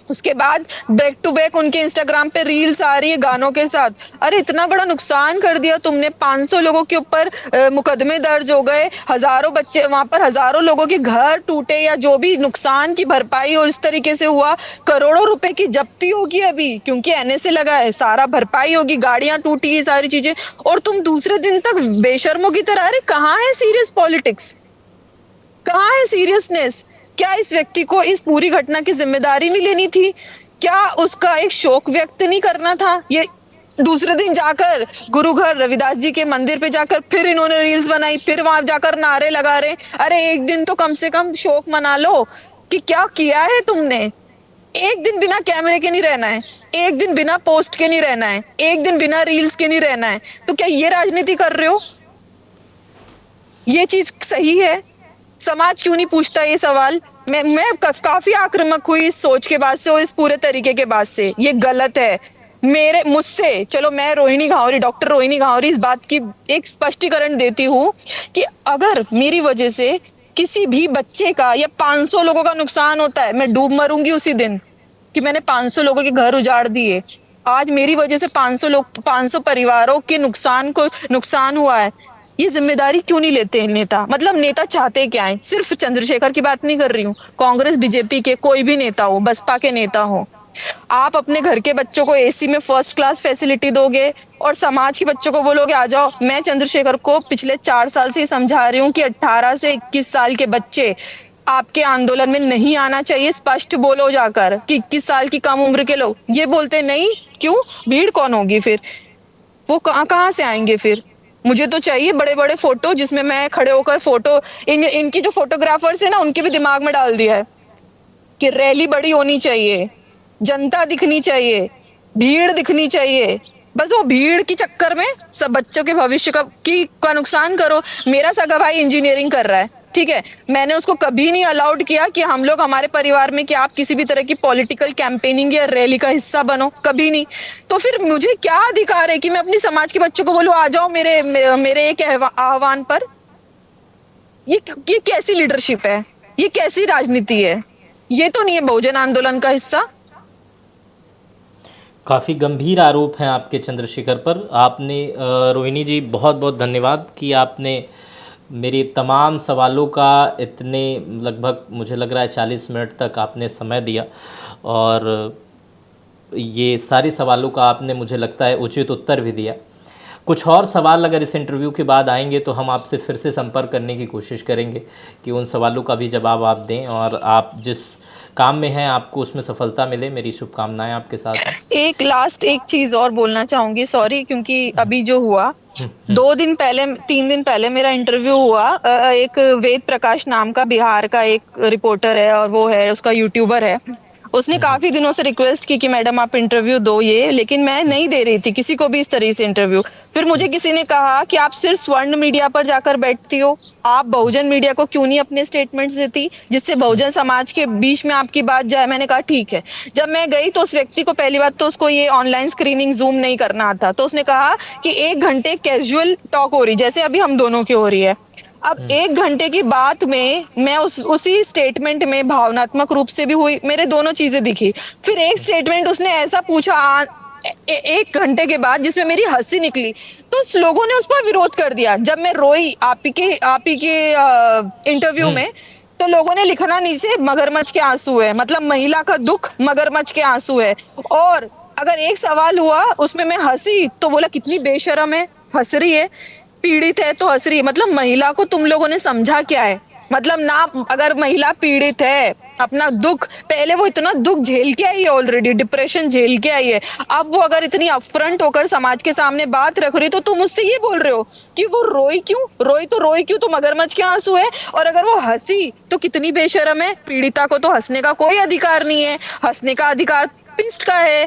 उसके बाद बैक टू बैक उनके इंस्टाग्राम पे रील्स आ रही है गानों के साथ। अरे इतना बड़ा नुकसान कर दिया तुमने, 500 लोगों के ऊपर मुकदमे दर्ज हो गए, हजारों बच्चे वहां पर, हजारों लोगों के घर टूटे, या जो भी नुकसान की भरपाई और इस तरीके से हुआ, करोड़ों रुपए की जब्ती होगी अभी, क्योंकि एनएसए लगा है, सारा भरपाई होगी, गाड़ियां टूटी, ये सारी चीजें। और तुम दूसरे दिन तक बेशर्मों की तरह, अरे कहाँ है सीरियस पॉलिटिक्स? कहाँ है सीरियसनेस? क्या इस व्यक्ति को इस पूरी घटना की जिम्मेदारी नहीं लेनी थी? क्या उसका एक शोक व्यक्त नहीं करना था? ये दूसरे दिन जाकर गुरु घर रविदास जी के मंदिर पे जाकर फिर इन्होंने रील्स बनाई, फिर वहां जाकर नारे लगा रहे। अरे एक दिन तो कम से कम शोक मना लो कि क्या किया है तुमने। एक दिन बिना कैमरे के नहीं रहना है, एक दिन बिना पोस्ट के नहीं रहना है, एक दिन बिना रील्स के नहीं रहना है। तो क्या ये राजनीति कर रहे हो? ये चीज सही है? समाज क्यों नहीं पूछता ये सवाल? मैं काफी आक्रामक हुई इस सोच के बाद से और इस पूरे तरीके के बाद से। ये गलत है। मेरे मुझसे, चलो मैं रोहिणी घावरी, डॉक्टर रोहिणी घावरी, इस बात की एक स्पष्टीकरण देती हूँ कि अगर मेरी वजह से किसी भी बच्चे का या 500 लोगों का नुकसान होता है, मैं डूब मरूंगी उसी दिन कि मैंने 500 लोगों के घर उजाड़ दिए। आज मेरी वजह से 500 लोग, 500 परिवारों के नुकसान हुआ है। ये जिम्मेदारी क्यों नहीं लेते हैं नेता? मतलब नेता चाहते क्या है? सिर्फ चंद्रशेखर की बात नहीं कर रही हूँ, कांग्रेस बीजेपी के कोई भी नेता हो, बसपा के नेता हो, आप अपने घर के बच्चों को एसी में फर्स्ट क्लास फैसिलिटी दोगे और समाज के बच्चों को बोलोगे आ जाओ। मैं चंद्रशेखर को पिछले 4 साल से समझा रही हूँ कि 18 से 21 साल के बच्चे आपके आंदोलन में नहीं आना चाहिए। स्पष्ट बोलो जाकर कि 21 साल की कम उम्र के लोग, ये बोलते नहीं क्यों? भीड़ कौन होगी फिर? वो कहाँ कहाँ से आएंगे फिर? मुझे तो चाहिए बड़े बड़े फोटो जिसमें मैं खड़े होकर फोटो, इनकी जो फोटोग्राफर्स है ना उनके भी दिमाग में डाल दिया है कि रैली बड़ी होनी चाहिए, जनता दिखनी चाहिए, भीड़ दिखनी चाहिए। बस वो भीड़ की चक्कर में सब बच्चों के भविष्य का नुकसान करो। मेरा सगा भाई इंजीनियरिंग कर रहा है, ठीक है, मैंने उसको कभी नहीं अलाउड किया कि हम लोग हमारे परिवार में कि आप किसी भी तरह की पॉलिटिकल कैंपेनिंग या रैली का हिस्सा बनो, कभी नहीं। तो फिर मुझे क्या अधिकार है कि मैं अपनी समाज के बच्चों को बोलूं आ जाओ मेरे एक आह्वान पर? ये कैसी लीडरशिप है? ये कैसी राजनीति है? ये तो नहीं है बहुजन आंदोलन का हिस्सा। काफ़ी गंभीर आरोप हैं आपके चंद्रशेखर पर। आपने रोहिणी जी बहुत बहुत धन्यवाद कि आपने मेरे तमाम सवालों का इतने लगभग मुझे लग रहा है 40 मिनट तक आपने समय दिया और ये सारे सवालों का आपने मुझे लगता है उचित उत्तर भी दिया। कुछ और सवाल अगर इस इंटरव्यू के बाद आएंगे तो हम आपसे फिर से संपर्क करने की कोशिश करेंगे कि उन सवालों का भी जवाब आप दें और आप जिस काम में हैं आपको उसमें सफलता मिले। मेरी शुभकामनाएं आपके साथ हैं। एक चीज और बोलना चाहूंगी, सॉरी, क्योंकि अभी जो हुआ 2 दिन पहले 3 दिन पहले मेरा इंटरव्यू हुआ, एक वेद प्रकाश नाम का बिहार का एक रिपोर्टर है और वो है उसका यूट्यूबर है। उसने काफी दिनों से रिक्वेस्ट की कि मैडम आप इंटरव्यू दो ये, लेकिन मैं नहीं दे रही थी किसी को भी इस तरह से इंटरव्यू। फिर मुझे किसी ने कहा कि आप सिर्फ स्वर्ण मीडिया पर जाकर बैठती हो, आप बहुजन मीडिया को क्यों नहीं अपने स्टेटमेंट्स देती जिससे बहुजन समाज के बीच में आपकी बात जाए? मैंने कहा ठीक है। जब मैं गई तो उस व्यक्ति को पहली बात तो उसको ये ऑनलाइन स्क्रीनिंग जूम नहीं करना आता, तो उसने कहा कि 1 घंटे कैजुअल टॉक हो रही जैसे अभी हम दोनों की हो रही है। अब 1 घंटे की बात में मैं उसी स्टेटमेंट में भावनात्मक रूप से भी हुई, मेरे दोनों चीजें दिखी। फिर एक स्टेटमेंट उसने ऐसा पूछा 1 घंटे के बाद जिसमें मेरी हंसी निकली, तो उस लोगों ने उस पर विरोध कर दिया। जब मैं रोई आप ही के इंटरव्यू में, तो लोगों ने लिखना नीचे मगरमच्छ के आंसू है, मतलब महिला का दुख मगरमच्छ के आंसू है। और अगर एक सवाल हुआ उसमें मैं हंसी तो बोला कितनी बेशरम है, हंस रही है, पीड़ित है तो हंस रही है। मतलब महिला को तुम लोगों ने समझा क्या है? मतलब ना, अगर महिला पीड़ित है अपना दुख, पहले वो इतना दुख झेल के आई है, ऑलरेडी डिप्रेशन झेल के आई है, अब वो अगर इतनी अपफ्रंट होकर समाज के सामने बात रख रही, तो तुम मुझसे ये बोल रहे हो कि वो रोई क्यों? रोई क्यों? तो मगरमच्छ के आंसू है। और अगर वो हंसी तो कितनी बेशरम है। पीड़िता को तो हंसने का कोई अधिकार नहीं है, हंसने का अधिकार पिस्ट का है,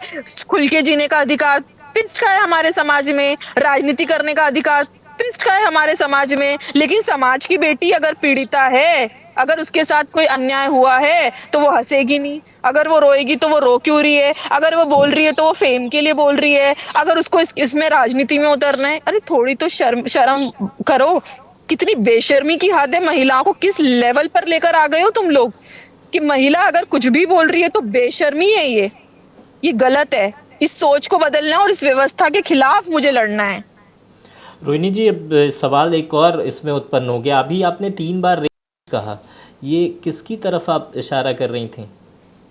खुल के जीने का अधिकार पिस्ट का है हमारे समाज में, राजनीति करने का अधिकार पिस्ट का है हमारे समाज में। लेकिन समाज की बेटी अगर पीड़िता है, अगर उसके साथ कोई अन्याय हुआ है तो वो हंसेगी नहीं, अगर वो रोएगी तो वो रो क्यों रही है, अगर वो बोल रही है तो वो फेम के लिए बोल रही है, अगर उसको इसमें राजनीति में उतरना है, अरे थोड़ी तो शर्म करो। कितनी बेशर्मी की हद है। महिलाओं को किस लेवल पर लेकर आ गए हो तुम लोग कि महिला अगर कुछ भी बोल रही है तो बेशर्मी है। ये गलत है। इस सोच को बदलना है और इस व्यवस्था के खिलाफ मुझे लड़ना है। रोहिणी जी अब सवाल एक और इसमें उत्पन्न हो गया। अभी आपने 3 बार रेप कहा, ये किसकी तरफ आप इशारा कर रही थी?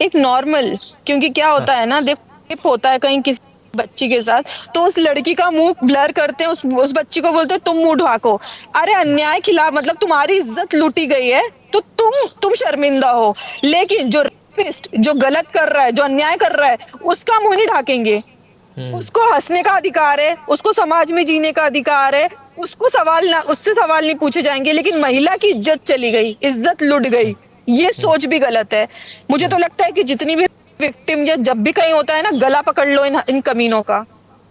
एक नॉर्मल, क्योंकि क्या होता है ना, देखो रेप होता है कहीं किसी बच्ची के साथ, तो उस लड़की का मुंह ब्लर करते हैं, उस बच्ची को बोलते हैं तुम मुंह ढाको। अरे अन्याय खिलाफ, मतलब तुम्हारी इज्जत लूटी गई है तो तुम शर्मिंदा हो, लेकिन जो रेपिस्ट, जो गलत कर रहा है, जो अन्याय कर रहा है, उसका मुंह नहीं ढाकेंगे। उसको हंसने का अधिकार है, उसको समाज में जीने का अधिकार है, उसको उससे सवाल नहीं पूछे जाएंगे। लेकिन महिला की इज्जत चली गई, इज्जत लुट गई, ये सोच भी गलत है। मुझे तो लगता है कि जितनी भी विक्टिम या जब भी कहीं होता है ना, गला पकड़ लो इन कमीनों का,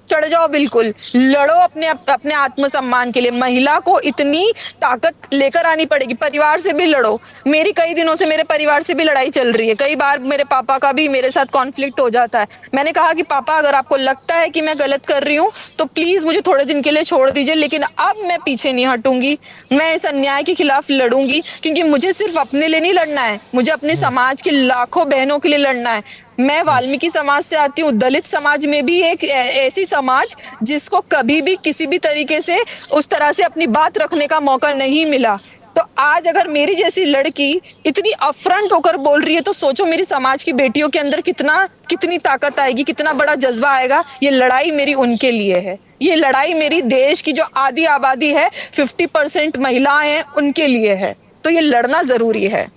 चढ़ जाओ, बिल्कुल लड़ो अपने आत्मसम्मान के लिए। महिला को इतनी ताकत लेकर आनी पड़ेगी, परिवार से भी लड़ो। मेरी कई दिनों से मेरे परिवार से भी लड़ाई चल रही है, कई बार मेरे पापा का भी मेरे साथ कॉन्फ्लिक्ट हो जाता है। मैंने कहा कि पापा अगर आपको लगता है कि मैं गलत कर रही हूँ तो प्लीज मुझे थोड़े दिन के लिए छोड़ दीजिए, लेकिन अब मैं पीछे नहीं हटूंगी, मैं इस अन्याय के खिलाफ लड़ूंगी। क्योंकि मुझे सिर्फ अपने लिए नहीं लड़ना है, मुझे अपने समाज के लाखों बहनों के लिए लड़ना है। मैं वाल्मीकि समाज से आती हूँ। दलित समाज में भी एक ऐसी समाज जिसको कभी भी किसी भी तरीके से उस तरह से अपनी बात रखने का मौका नहीं मिला। तो आज अगर मेरी जैसी लड़की इतनी अपफ्रंट होकर बोल रही है, तो सोचो मेरी समाज की बेटियों के अंदर कितनी ताकत आएगी, कितना बड़ा जज्बा आएगा। ये लड़ाई मेरी उनके लिए है, ये लड़ाई मेरी देश की जो आधी आबादी है, 50% महिलाएं हैं, उनके लिए है। तो ये लड़ना जरूरी है।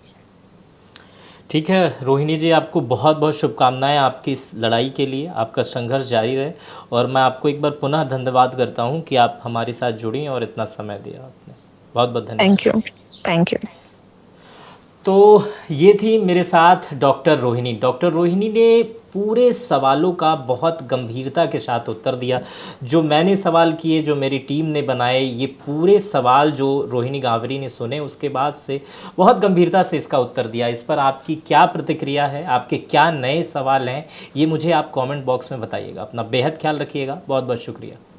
ठीक है रोहिणी जी, आपको बहुत बहुत शुभकामनाएं आपकी इस लड़ाई के लिए। आपका संघर्ष जारी रहे और मैं आपको एक बार पुनः धन्यवाद करता हूं कि आप हमारे साथ जुड़ी और इतना समय दिया आपने। बहुत बहुत धन्यवाद। Thank you. Thank you. तो ये थी मेरे साथ डॉक्टर रोहिणी। डॉक्टर रोहिणी ने पूरे सवालों का बहुत गंभीरता के साथ उत्तर दिया। जो मैंने सवाल किए, जो मेरी टीम ने बनाए, ये पूरे सवाल जो रोहिणी गावरी ने सुने, उसके बाद से बहुत गंभीरता से इसका उत्तर दिया। इस पर आपकी क्या प्रतिक्रिया है, आपके क्या नए सवाल हैं, ये मुझे आप कमेंट बॉक्स में बताइएगा। अपना बेहद ख्याल रखिएगा। बहुत बहुत शुक्रिया।